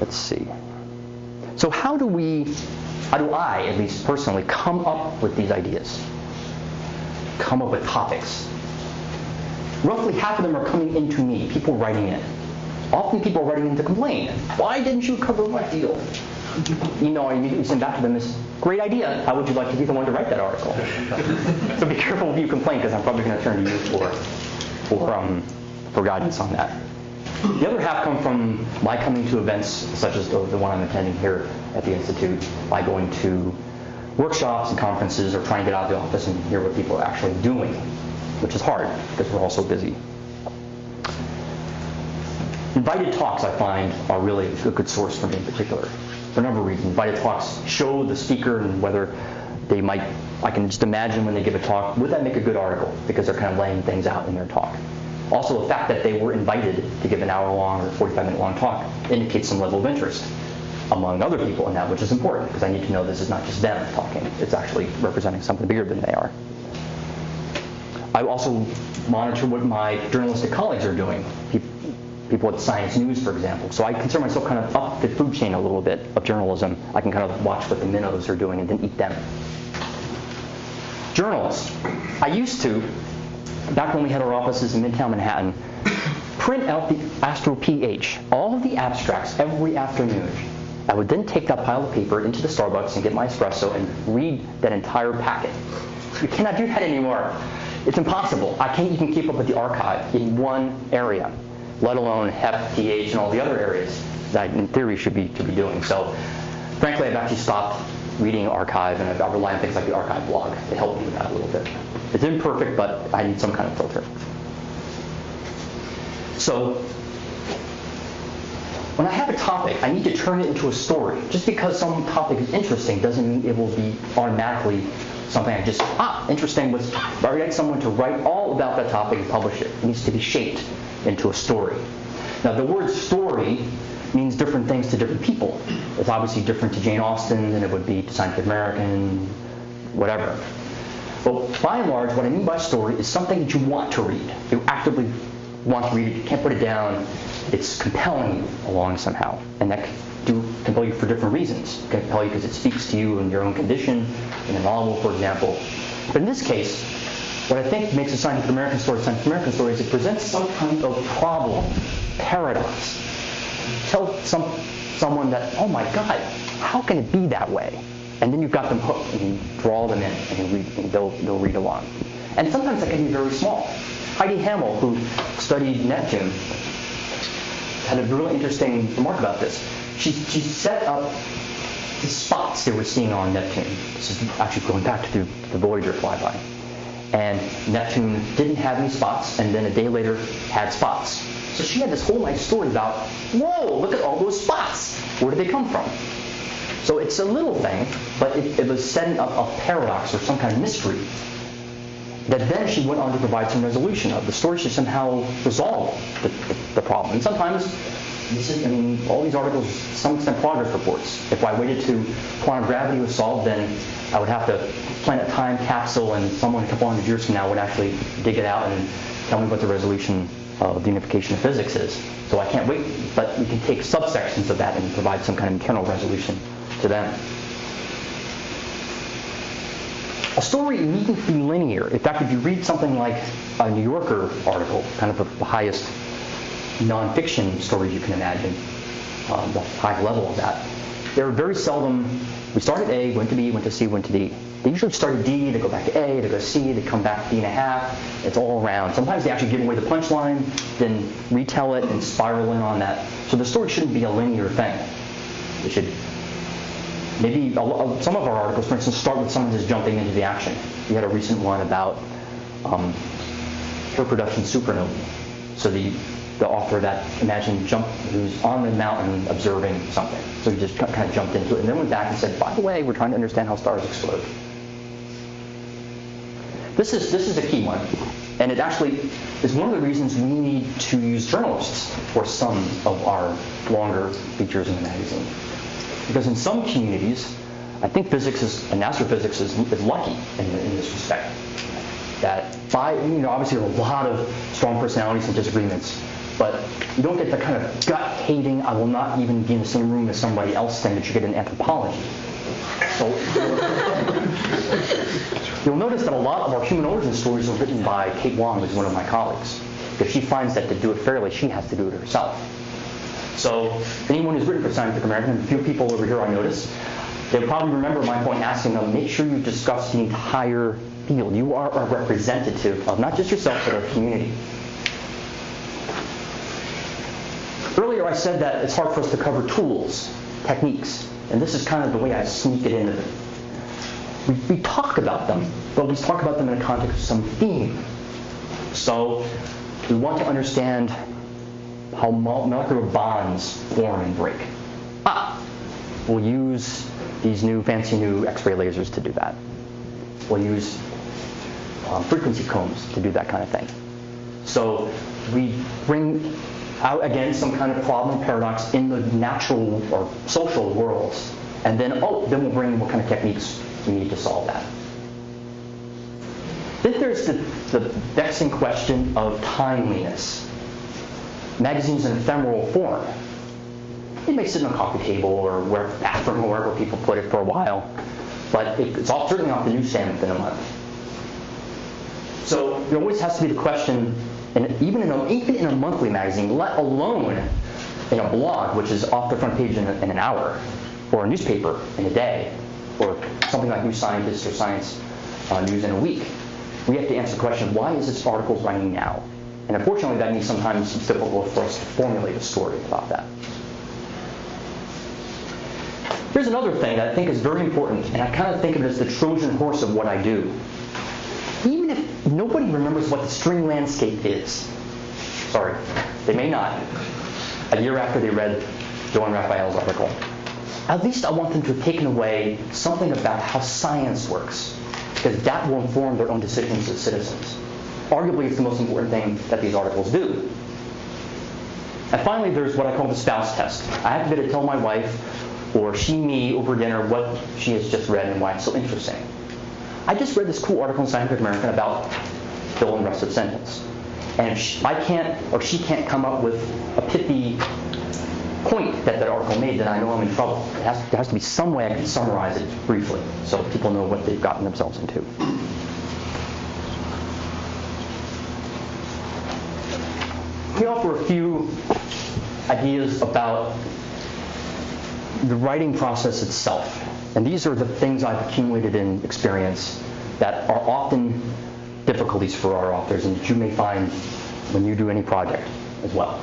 Let's see. So how do I, at least personally, come up with these ideas? Come up with topics. Roughly half of them are coming into me, people writing in. Often people are writing in to complain. Why didn't you cover my field? I immediately send back to them this great idea. How would you like to be the one to write that article? So be careful if you complain, because I'm probably going to turn to you for guidance on that. The other half come from my coming to events such as the one I'm attending here at the Institute, by going to workshops and conferences or trying to get out of the office and hear what people are actually doing, which is hard because we're all so busy. Invited talks, I find, are really a good source for me in particular. For a number of reasons. Invited talks show the speaker and whether they might, I can just imagine when they give a talk, would that make a good article? Because they're kind of laying things out in their talk. Also, the fact that they were invited to give an hour-long or 45-minute-long talk indicates some level of interest among other people in that, which is important, because I need to know this is not just them talking. It's actually representing something bigger than they are. I also monitor what my journalistic colleagues are doing, people at Science News, for example. So I consider myself kind of up the food chain a little bit of journalism. I can kind of watch what the minnows are doing and then eat them. Journals. I used to, back when we had our offices in Midtown Manhattan, print out the Astro PH, all of the abstracts every afternoon. I would then take that pile of paper into the Starbucks and get my espresso and read that entire packet. You cannot do that anymore. It's impossible. I can't even keep up with the archive in one area, let alone Hep, TH, and all the other areas that I, in theory, should be doing. So, frankly, I've actually stopped reading archive, and I rely on things like the archive blog to help me with that a little bit. It's imperfect, but I need some kind of filter. So, when I have a topic, I need to turn it into a story. Just because some topic is interesting doesn't mean it will be automatically something I just, interesting. I get someone to write all about that topic and publish it. It needs to be shaped into a story. Now, the word story means different things to different people. It's obviously different to Jane Austen than it would be to Scientific American, whatever. But by and large, what I mean by story is something that you want to read. You actively want to read it. You can't put it down. It's compelling you along somehow. And that can compel you for different reasons. It can compel you because it speaks to you in your own condition, in a novel, for example. But in this case, what I think makes a Scientific American story is it presents some kind of problem, paradox. Tell someone that, oh my God, how can it be that way? And then you've got them hooked, and you draw them in, and they'll read along. And sometimes that can be very small. Heidi Hamel, who studied Neptune, had a really interesting remark about this. She set up the spots they were seeing on Neptune. This is actually going back to the Voyager flyby. And Neptune didn't have any spots, and then a day later had spots. So she had this whole nice story about, whoa, look at all those spots. Where did they come from? So it's a little thing, but it was setting up a paradox or some kind of mystery that then she went on to provide some resolution of. The story should somehow resolve the problem. And sometimes, all these articles, to some extent, progress reports. If I waited till quantum gravity was solved, then I would have to plan a time capsule, and someone a couple hundred years from now would actually dig it out and tell me what the resolution of the unification of physics is. So I can't wait, but we can take subsections of that and provide some kind of internal resolution to them. A story needn't be linear. In fact, if you read something like a New Yorker article, kind of the highest nonfiction stories you can imagine, the high level of that, they're very seldom, we start at A, went to B, went to C, went to D. They usually start at D, they go back to A, they go to C, they come back to D and a half. It's all around. Sometimes they actually give away the punchline, then retell it and spiral in on that. So the story shouldn't be a linear thing. It should maybe some of our articles, for instance, start with someone just jumping into the action. We had a recent one about pure production supernovae. So the author of that, imagine, who's on the mountain observing something. So he just kind of jumped into it and then went back and said, by the way, we're trying to understand how stars explode. This is a key one. And it actually is one of the reasons we need to use journalists for some of our longer features in the magazine. Because in some communities, I think physics and astrophysics is lucky in this respect. That obviously there are a lot of strong personalities and disagreements, but you don't get the kind of gut-hating, I will not even be in the same room as somebody else thing that you get in anthropology. So you'll notice that a lot of our human origin stories are written by Kate Wong, who's one of my colleagues, because she finds that to do it fairly, she has to do it herself. So anyone who's written for Scientific American, and a few people over here I notice, they'll probably remember my point asking them, make sure you discuss the entire field. You are a representative of not just yourself, but our community. Earlier I said that it's hard for us to cover tools, techniques, and this is kind of the way I sneak it in. We talk about them, but we talk about them in the context of some theme. So we want to understand how molecular bonds form and break. We'll use these fancy new X-ray lasers to do that. We'll use frequency combs to do that kind of thing. So we bring out, again, some kind of problem paradox in the natural or social worlds, and then we'll bring what kind of techniques we need to solve that. Then there's the vexing question of timeliness. Magazine's an ephemeral form. It may sit on a coffee table or bathroom or wherever people put it for a while, but it's certainly off the newsstand within a month. So there always has to be the question, and even in a monthly magazine, let alone in a blog, which is off the front page in an hour, or a newspaper in a day, or something like New Scientist or Science News in a week, we have to answer the question, why is this article writing now? And unfortunately, that means sometimes it's difficult for us to formulate a story about that. Here's another thing that I think is very important, and I kind of think of it as the Trojan horse of what I do. Even if nobody remembers what the string landscape is, sorry, they may not, a year after they read Joan Raphael's article, at least I want them to have taken away something about how science works, because that will inform their own decisions as citizens. Arguably, it's the most important thing that these articles do. And finally, there's what I call the spouse test. I have to be able to tell my wife, or she me over dinner, what she has just read and why it's so interesting. I just read this cool article in Scientific American about fill in the rest of the sentence. And if I can't, or she can't come up with a pithy point that article made, then I know I'm in trouble. There has to be some way I can summarize it briefly so people know what they've gotten themselves into. We offer a few ideas about the writing process itself. And these are the things I've accumulated in experience that are often difficulties for our authors and that you may find when you do any project as well.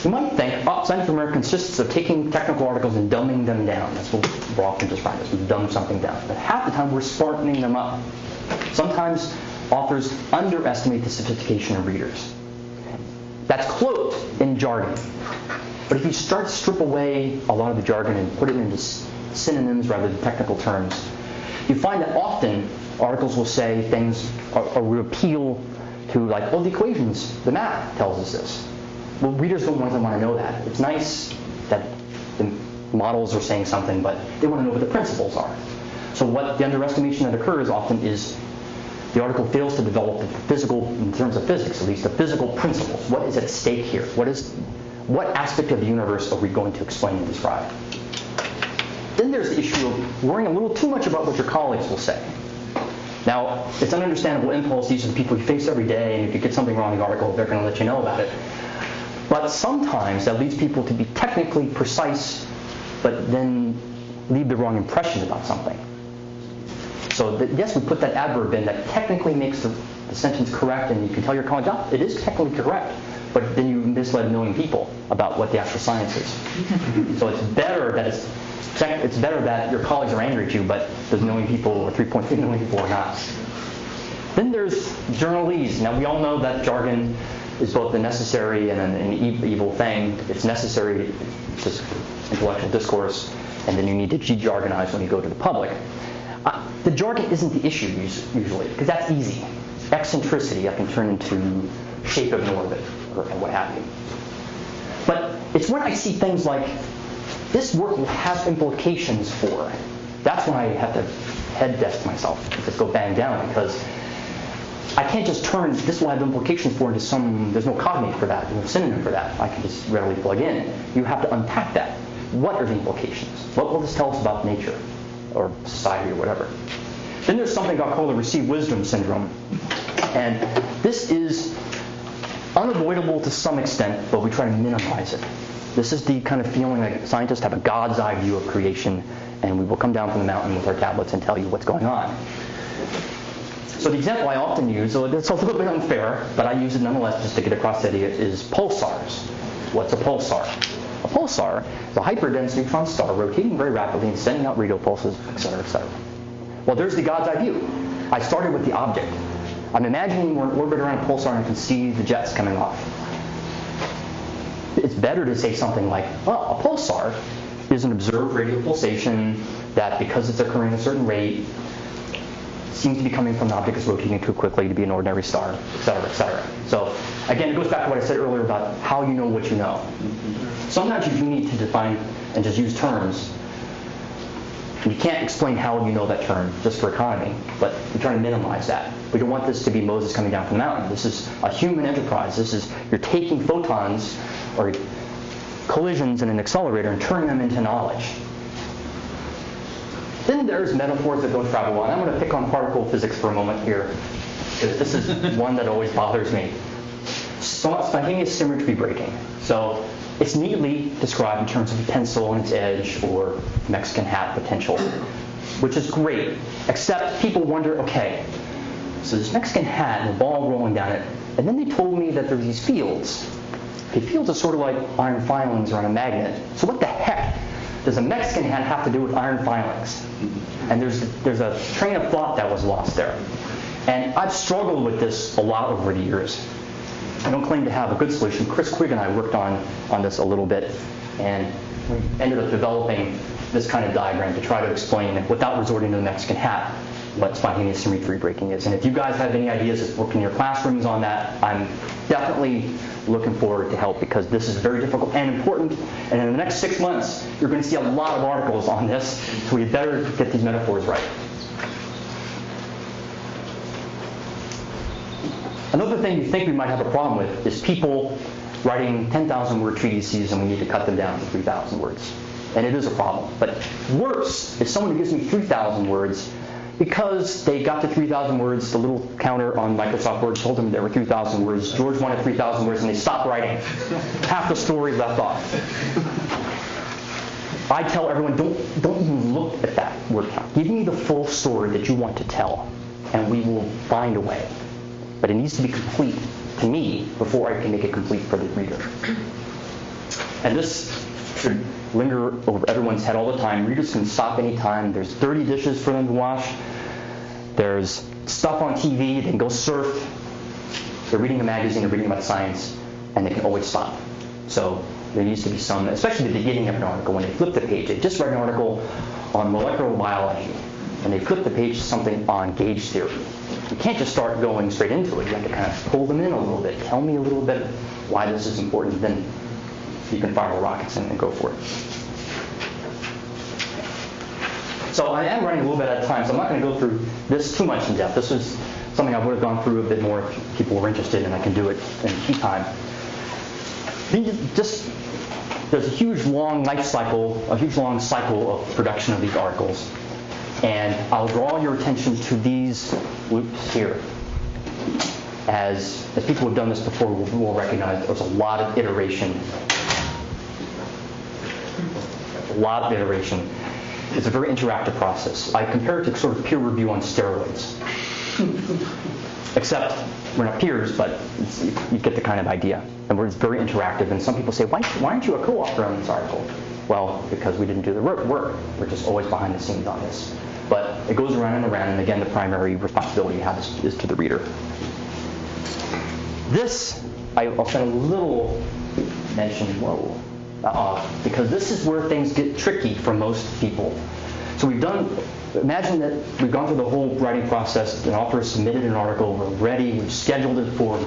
You might think, scientific memory consists of taking technical articles and dumbing them down. That's what we're often described as, we dumb something down. But half the time we're smartening them up. Sometimes authors underestimate the sophistication of readers. That's cloaked in jargon. But if you start to strip away a lot of the jargon and put it into synonyms rather than technical terms, you find that often articles will say things or will appeal to like, oh, the equations, the math tells us this. Well, readers don't want to know that. It's nice that the models are saying something, but they want to know what the principles are. So what the underestimation that occurs often is the article fails to develop the physical, in terms of physics at least, the physical principles. What is at stake here? What aspect of the universe are we going to explain and describe? Then there's the issue of worrying a little too much about what your colleagues will say. Now, it's an understandable impulse. These are the people you face every day, and if you get something wrong in the article, they're going to let you know about it. But sometimes that leads people to be technically precise, but then leave the wrong impression about something. So yes, we put that adverb in that technically makes the sentence correct, and you can tell your colleague, oh, it is technically correct, but then you misled a million people about what the actual science is. So it's better that your colleagues are angry at you, but those million people or 3.3 million people are not. Then there's journalese. Now we all know that jargon is both a necessary and an evil thing. It's necessary to intellectual discourse, and then you need to de-jargonize when you go to the public. The jargon isn't the issue usually, because that's easy. Eccentricity I can turn into shape of an orbit or what have you. But it's when I see things like, this work will have implications for. That's when I have to head desk myself and just go bang down, because I can't just turn this will have implications for into some, there's no cognate for that, no synonym for that. I can just readily plug in. You have to unpack that. What are the implications? What will this tell us about nature or society or whatever? Then there's something I'll call the received wisdom syndrome. And this is unavoidable to some extent, but we try to minimize it. This is the kind of feeling like scientists have a God's eye view of creation, and we will come down from the mountain with our tablets and tell you what's going on. So the example I often use, so it's a little bit unfair, but I use it nonetheless just to get across the idea, is pulsars. What's a pulsar? A pulsar is a hyperdense neutron star rotating very rapidly and sending out radio pulses, etc., etc. Well, there's the God's eye view. I started with the object. I'm imagining we're in orbit around a pulsar and I can see the jets coming off. It's better to say something like, well, a pulsar is an observed radio pulsation that, because it's occurring at a certain rate, seems to be coming from an object that's rotating too quickly to be an ordinary star, et cetera, et cetera. So again, it goes back to what I said earlier about how you know what you know. Sometimes you do need to define and just use terms. You can't explain how you know that term just for economy, but we're trying to minimize that. We don't want this to be Moses coming down from the mountain. This is a human enterprise. You're taking photons or collisions in an accelerator and turning them into knowledge. Then there's metaphors that don't travel on. I'm going to pick on particle physics for a moment here, because this is one that always bothers me. Spontaneous symmetry breaking. So it's neatly described in terms of a pencil and its edge or Mexican hat potential, which is great, except people wonder, okay, so this Mexican hat and the ball rolling down it, and then they told me that there's these fields. Okay, fields are sort of like iron filings around a magnet. So what the heck does a Mexican hat have to do with iron filings? And there's a train of thought that was lost there. And I've struggled with this a lot over the years. I don't claim to have a good solution. Chris Quigg and I worked on this a little bit, and we ended up developing this kind of diagram to try to explain, without resorting to the Mexican hat, what spontaneous symmetry breaking is. And if you guys have any ideas of working in your classrooms on that, I'm definitely looking forward to help, because this is very difficult and important. And in the next 6 months, you're going to see a lot of articles on this, so we better get these metaphors right. Another thing you think we might have a problem with is people writing 10,000 word treatises and we need to cut them down to 3,000 words. And it is a problem. But worse is someone who gives me 3,000 words because they got to 3,000 words, the little counter on Microsoft Word told them there were 3,000 words. George wanted 3,000 words and they stopped writing. Half the story left off. I tell everyone, don't even look at that word count. Give me the full story that you want to tell. and we will find a way. But it needs to be complete to me before I can make it complete for the reader. And this should linger over everyone's head all the time. Readers can stop anytime. There's dirty dishes for them to wash. There's stuff on TV. They can go surf. They're reading a magazine, they're reading about science, and they can always stop. So there needs to be some, especially the beginning of an article, when they flip the page. They just read an article on molecular biology, and they flip the page to something on gauge theory. You can't just start going straight into it. You have to kind of pull them in a little bit. Tell me a little bit why this is important. Then you can fire rockets and go for it. So I am running a little bit out of time, so I'm not going to go through this too much in depth. This is something I would have gone through a bit more if people were interested, and I can do it in key time. There's a huge long life cycle, a huge long cycle of production of these articles. And I'll draw your attention to these loops here. As people who have done this before will recognize there's a lot of iteration. It's a very interactive process. I compare it to sort of peer review on steroids. Except we're not peers, but you get the kind of idea. And it's very interactive. And some people say, why aren't you a co-author on this article? Well, because we didn't do the work. We're just always behind the scenes on this. But it goes around and around, and again, the primary responsibility you have is to the reader. This, I'll spend a little mention, because this is where things get tricky for most people. So imagine that we've gone through the whole writing process, an author has submitted an article, we're ready, we've scheduled it for,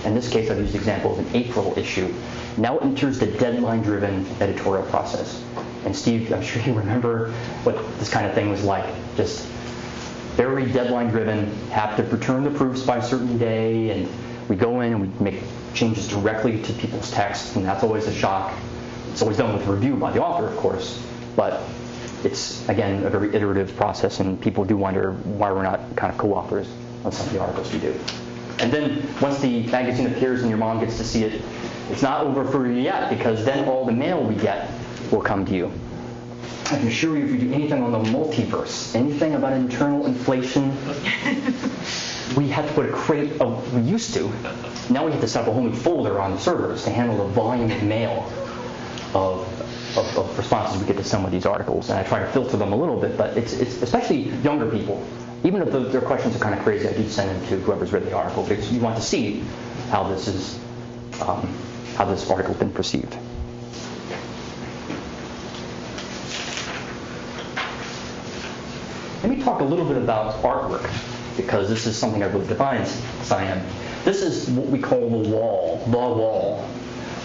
in this case I've used the example of an April issue. Now it enters the deadline-driven editorial process. And Steve, I'm sure you remember what this kind of thing was like. Just very deadline-driven, have to return the proofs by a certain day, and we go in and we make changes directly to people's texts, and that's always a shock. It's always done with review by the author, of course, but it's, again, a very iterative process, and people do wonder why we're not kind of co-authors on some of the articles we do. And then once the magazine appears and your mom gets to see it, it's not over for you yet, because then all the mail we get will come to you. I can assure you, if you do anything on the multiverse, anything about internal inflation, we had to put a crate of, we used to, now we have to set up a whole new folder on the servers to handle the volume of mail of responses we get to some of these articles. And I try to filter them a little bit, but it's especially younger people. Even if their questions are kind of crazy, I do send them to whoever's read the article, because you want to see how this is, how this article has been perceived. Let me talk a little bit about artwork, because this is something that really defines SciEm. This is what we call the wall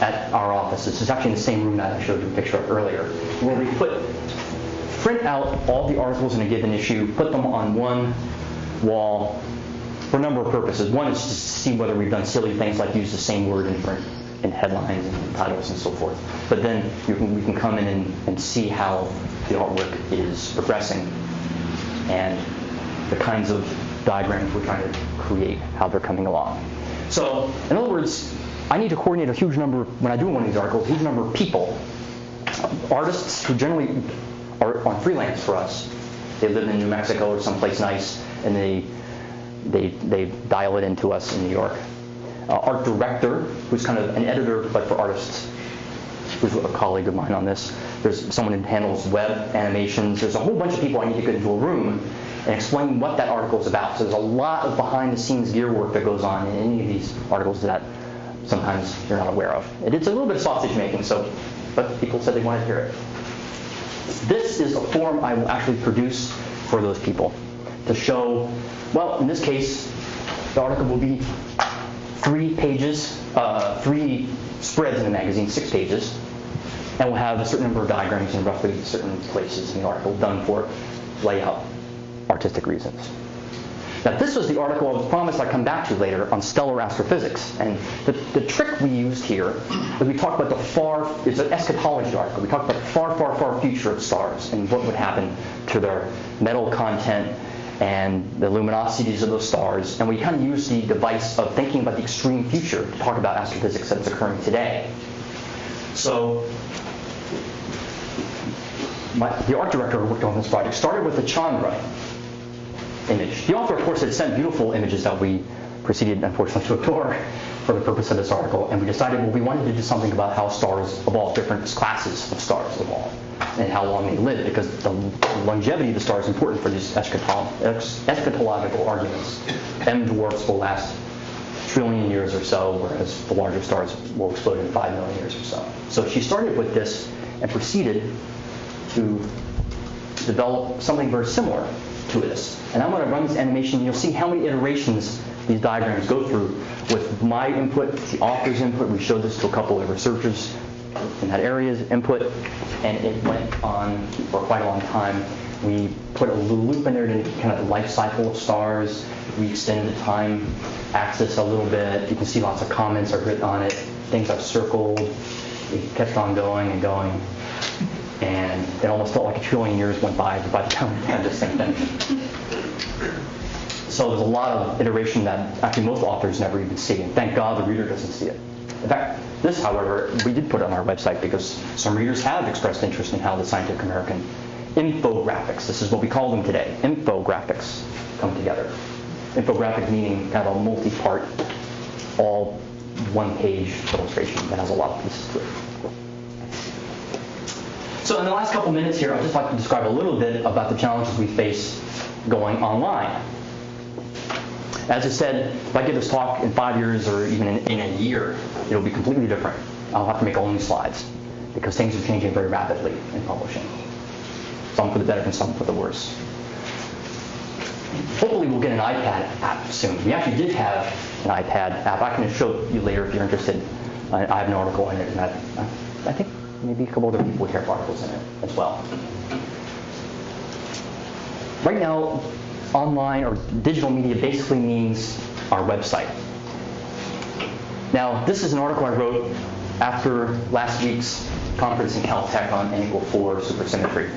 at our office. This is actually in the same room that I showed you a picture of earlier, where we print out all the articles in a given issue, put them on one wall for a number of purposes. One is just to see whether we've done silly things like use the same word in headlines and titles and so forth. But then we can come in and see how the artwork is progressing and the kinds of diagrams we're trying to create, how they're coming along. So, in other words, I need to coordinate a huge number, when I do one of these articles, a huge number of people, artists who generally are on freelance for us. They live in New Mexico or someplace nice, and they dial it into us in New York. Art director, who's kind of an editor, but for artists, who's a colleague of mine on this. There's someone who handles web animations. There's a whole bunch of people I need to get into a room and explain what that article is about. So there's a lot of behind-the-scenes gear work that goes on in any of these articles that sometimes you're not aware of. It's a little bit of sausage making, but people said they wanted to hear it. This is a form I will actually produce for those people to show, well, in this case, the article will be 3 pages, 3 spreads in the magazine, 6 pages, and we'll have a certain number of diagrams in roughly certain places in the article done for layout, artistic reasons. Now, this was the article I was promised I'd come back to later on stellar astrophysics. And the trick we used here is we talked about it's an eschatology article. We talked about the far, far, far future of stars and what would happen to their metal content and the luminosities of those stars. And we kind of used the device of thinking about the extreme future to talk about astrophysics that's occurring today. So the art director who worked on this project started with the Chandra. image. The author, of course, had sent beautiful images that we proceeded, unfortunately, to ignore for the purpose of this article. And we decided, well, we wanted to do something about how stars evolve, different classes of stars evolve, and how long they live, because the longevity of the star is important for these eschatological arguments. M dwarfs will last a trillion years or so, whereas the larger stars will explode in 5 million years or so. So she started with this and proceeded to develop something very similar to this. And I'm going to run this animation, and you'll see how many iterations these diagrams go through with my input, the author's input. We showed this to a couple of researchers in that area's input, and it went on for quite a long time. We put a little loop in there to kind of the life cycle of stars. We extended the time axis a little bit. You can see lots of comments are written on it. Things are circled. It kept on going and going. And it almost felt like a trillion years went by the time we had this thing finished. So there's a lot of iteration that actually most authors never even see, and thank God the reader doesn't see it. In fact, this, however, we did put on our website because some readers have expressed interest in how the Scientific American infographics, this is what we call them today, infographics, come together. Infographic meaning kind of a multi-part, all one-page illustration that has a lot of pieces to it. So in the last couple minutes here, I'd just like to describe a little bit about the challenges we face going online. As I said, if I give this talk in 5 years or even in a year, it'll be completely different. I'll have to make all new slides because things are changing very rapidly in publishing. Some for the better and some for the worse. Hopefully we'll get an iPad app soon. We actually did have an iPad app. I can show you later if you're interested. I have an article in it, and I think maybe a couple other people here have articles in it as well. Right now, online or digital media basically means our website. Now, this is an article I wrote after last week's conference in Caltech on N=4 supersymmetry,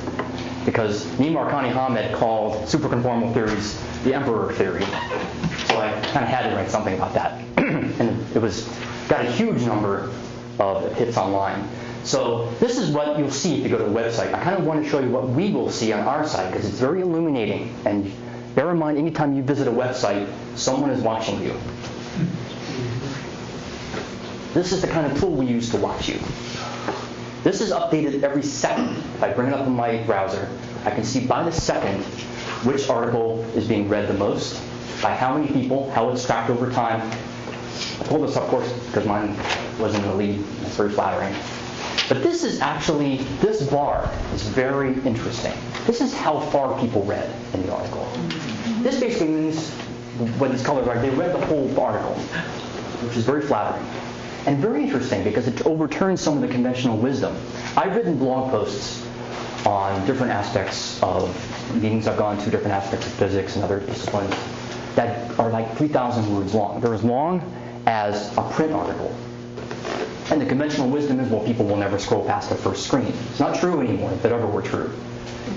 because Nima Arkani-Hamed called superconformal theories the emperor theory. So I kind of had to write something about that. And it got a huge number of hits online. So this is what you'll see if you go to the website. I kind of want to show you what we will see on our site because it's very illuminating. And bear in mind, anytime you visit a website, someone is watching you. This is the kind of tool we use to watch you. This is updated every second. If I bring it up in my browser, I can see by the second which article is being read the most, by how many people, how it's tracked over time. I pulled this up, of course, because mine wasn't in the lead. That's very flattering. But this is actually, this bar is very interesting. This is how far people read in the article. This basically means, what these colors are, they read the whole article, which is very flattering. And very interesting because it overturns some of the conventional wisdom. I've written blog posts on different aspects of meetings I've gone to, different aspects of physics and other disciplines that are like 3,000 words long. They're as long as a print article. And the conventional wisdom is, well, people will never scroll past the first screen. It's not true anymore, if it ever were true.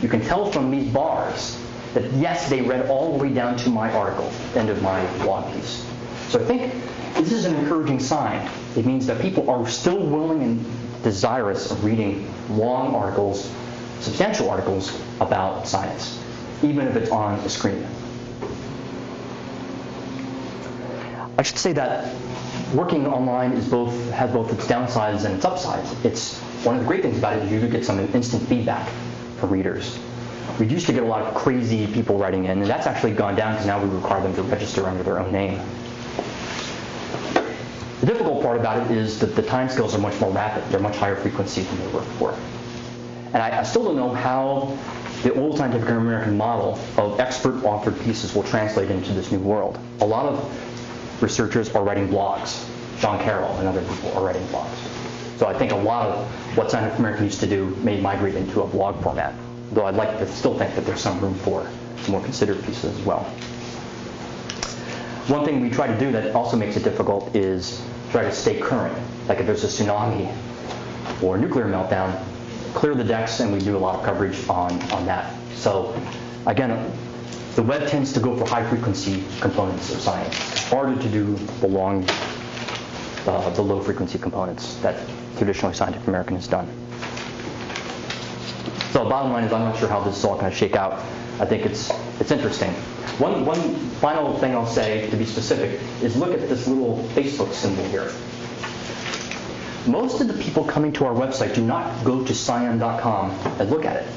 You can tell from these bars that, yes, they read all the way down to my article, end of my blog piece. So I think this is an encouraging sign. It means that people are still willing and desirous of reading long articles, substantial articles about science, even if it's on a screen. I should say that working online has both its downsides and its upsides. It's one of the great things about it is you do get some instant feedback from readers. We used to get a lot of crazy people writing in, and that's actually gone down because now we require them to register under their own name. The difficult part about it is that the timescales are much more rapid. They're much higher frequency than they were before. And I still don't know how the old Scientific American model of expert-authored pieces will translate into this new world. A lot of researchers are writing blogs. John Carroll and other people are writing blogs. So I think a lot of what Scientific American used to do may migrate into a blog format, though I'd like to still think that there's some room for more considered pieces as well. One thing we try to do that also makes it difficult is try to stay current. Like if there's a tsunami or a nuclear meltdown, clear the decks, and we do a lot of coverage on that. So again, the web tends to go for high-frequency components of science. It's harder to do the low-frequency components that traditionally Scientific American has done. So the bottom line is I'm not sure how this is all going to shake out. I think it's It's interesting. One final thing I'll say, to be specific, is look at this little Facebook symbol here. Most of the people coming to our website do not go to scion.com and look at it.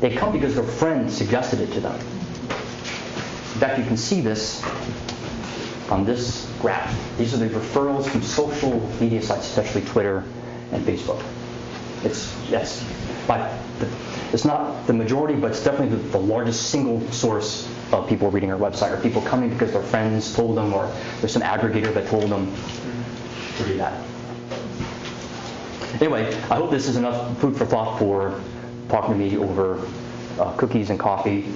They come because their friend suggested it to them. In fact, you can see this on this graph. These are the referrals from social media sites, especially Twitter and Facebook. It's not the majority, but it's definitely the largest single source of people reading our website, or people coming because their friends told them, or there's some aggregator that told them to do that. Anyway, I hope this is enough food for thought for talking to me over cookies and coffee.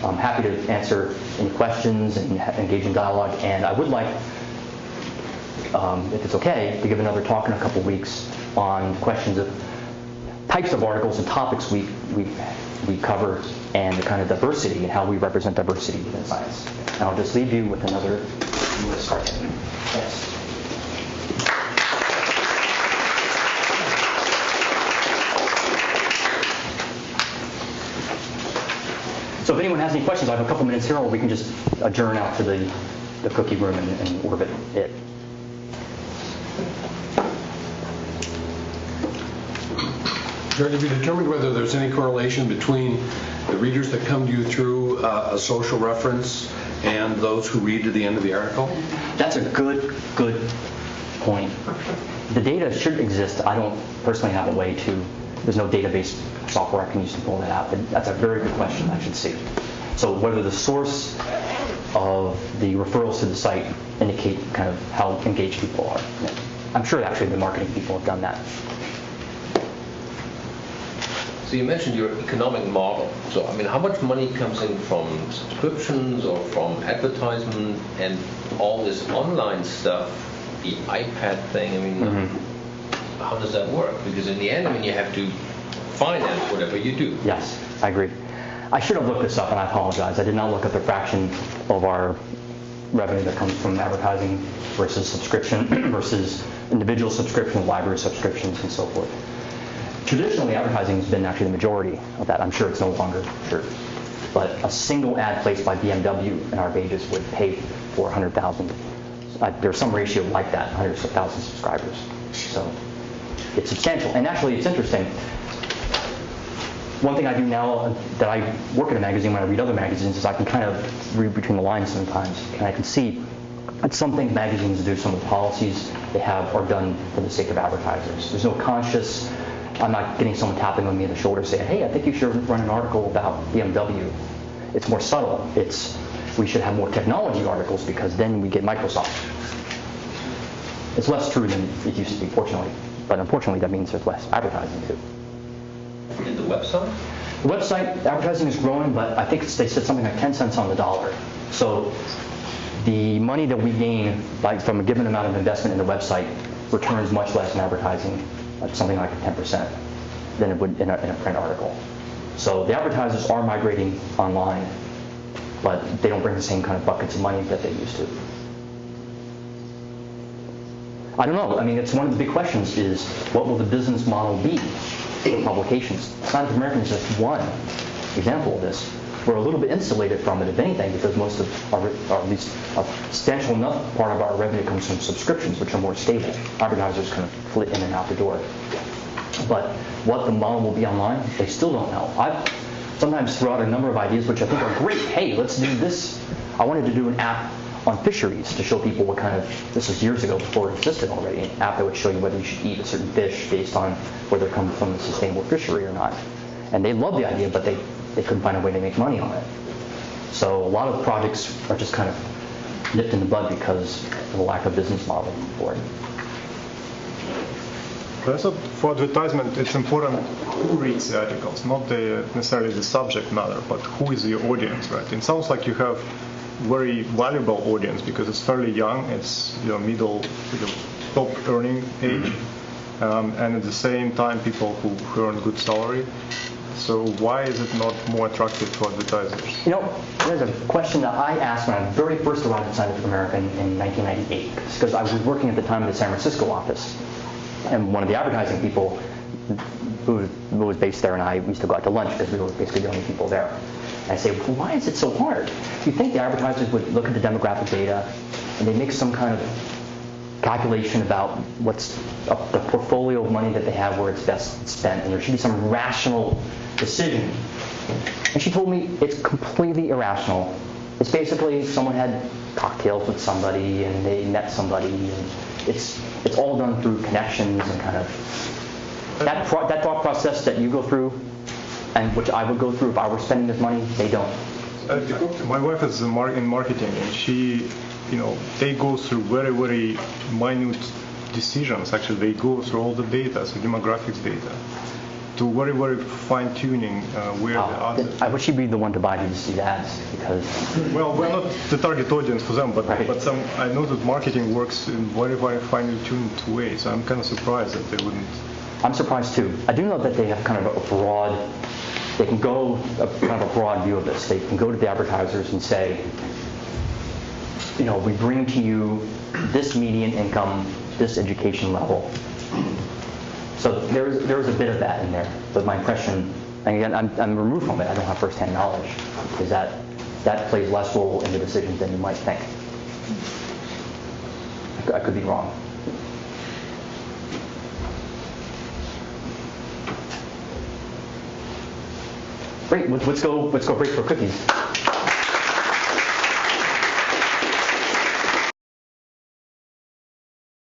I'm happy to answer any questions and engage in dialogue, and I would like, if it's okay, to give another talk in a couple weeks on questions of types of articles and topics we cover, and the kind of diversity and how we represent diversity in science. And I'll just leave you with another list. Yes. So if anyone has any questions, I have a couple minutes here, or we can just adjourn out to the cookie room and orbit it. Have you determined whether there's any correlation between the readers that come to you through a social reference and those who read to the end of the article? That's a good point. The data should exist. I don't personally have a way to. There's no database software I can use to pull that out. But that's a very good question. I should see. So whether the source of the referrals to the site indicate kind of how engaged people are. Yeah. I'm sure actually the marketing people have done that. So you mentioned your economic model. So I mean, how much money comes in from subscriptions or from advertisement and all this online stuff, the iPad thing? I mean, how does that work? Because in the end, I mean, you have to finance whatever you do. Yes, I agree. I should have looked this up, and I apologize. I did not look at the fraction of our revenue that comes from advertising versus subscription versus individual subscription, library subscriptions, and so forth. Traditionally, advertising has been actually the majority of that. I'm sure it's no longer true. But a single ad placed by BMW in our pages would pay for 100,000. There's some ratio like that, hundreds of thousands of subscribers. So it's substantial. And actually, it's interesting. One thing I do now that I work in a magazine when I read other magazines is I can kind of read between the lines sometimes. And I can see that some things magazines do, some of the policies they have are done for the sake of advertisers. There's no conscious, I'm not getting someone tapping on me on the shoulder saying, hey, I think you should run an article about BMW. It's more subtle. We should have more technology articles because then we get Microsoft. It's less true than it used to be, fortunately. But unfortunately, that means there's less advertising, too. And the website? The website advertising is growing, but I think they said something like 10 cents on the dollar. So the money that we gain from a given amount of investment in the website returns much less in advertising, something like 10%, than it would in a print article. So the advertisers are migrating online, but they don't bring the same kind of buckets of money that they used to. I don't know. I mean, it's one of the big questions is, what will the business model be for publications? Scientific American is just one example of this. We're a little bit insulated from it, if anything, because most of our, or at least a substantial enough part of our revenue comes from subscriptions, which are more stable. Advertisers kind of flit in and out the door. But what the model will be online, they still don't know. I've sometimes throw out a number of ideas which I think are great. Hey, let's do this. I wanted to do an app on fisheries to show people what kind of, this was years ago before it existed already, an app that would show you whether you should eat a certain fish based on whether it comes from a sustainable fishery or not. And they loved the idea, but they couldn't find a way to make money on it. So a lot of projects are just kind of nipped in the bud because of the lack of business model for it. But I thought for advertisement, it's important who reads the articles, not necessarily the subject matter, but who is the audience, right? It sounds like you have very valuable audience because it's fairly young, it's middle to the top earning age, and at the same time people who earn good salary. So why is it not more attractive to advertisers? There's a question that I asked when I very first arrived at Scientific American in 1998, because I was working at the time in the San Francisco office, and one of the advertising people who was based there and I used to go out to lunch because we were basically the only people there. And I say, well, why is it so hard? You'd think the advertisers would look at the demographic data and they make some kind of calculation about what's the portfolio of money that they have, where it's best spent, and there should be some rational decision. And she told me it's completely irrational. It's basically someone had cocktails with somebody and they met somebody, and it's all done through connections and kind of that thought process that you go through, and which I would go through if I were spending this money. They don't. My wife is in marketing, and she, they go through very, very minute decisions. Actually, they go through all the data, so demographics data, to very, very fine tuning where the others. I wish she'd be the one to buy these ads, because. Well, we're not the target audience for them, but Right. but I know that marketing works in very, very finely tuned ways. So I'm kind of surprised that they wouldn't. I'm surprised too. I do know that they have kind of a broad. They can go kind of a broad view of this. They can go to the advertisers and say, we bring to you this median income, this education level. So there is a bit of that in there. But my impression, and again, I'm removed from it. I don't have firsthand knowledge, is that plays less role in the decisions than you might think. I could be wrong. Great. Let's go break for cookies.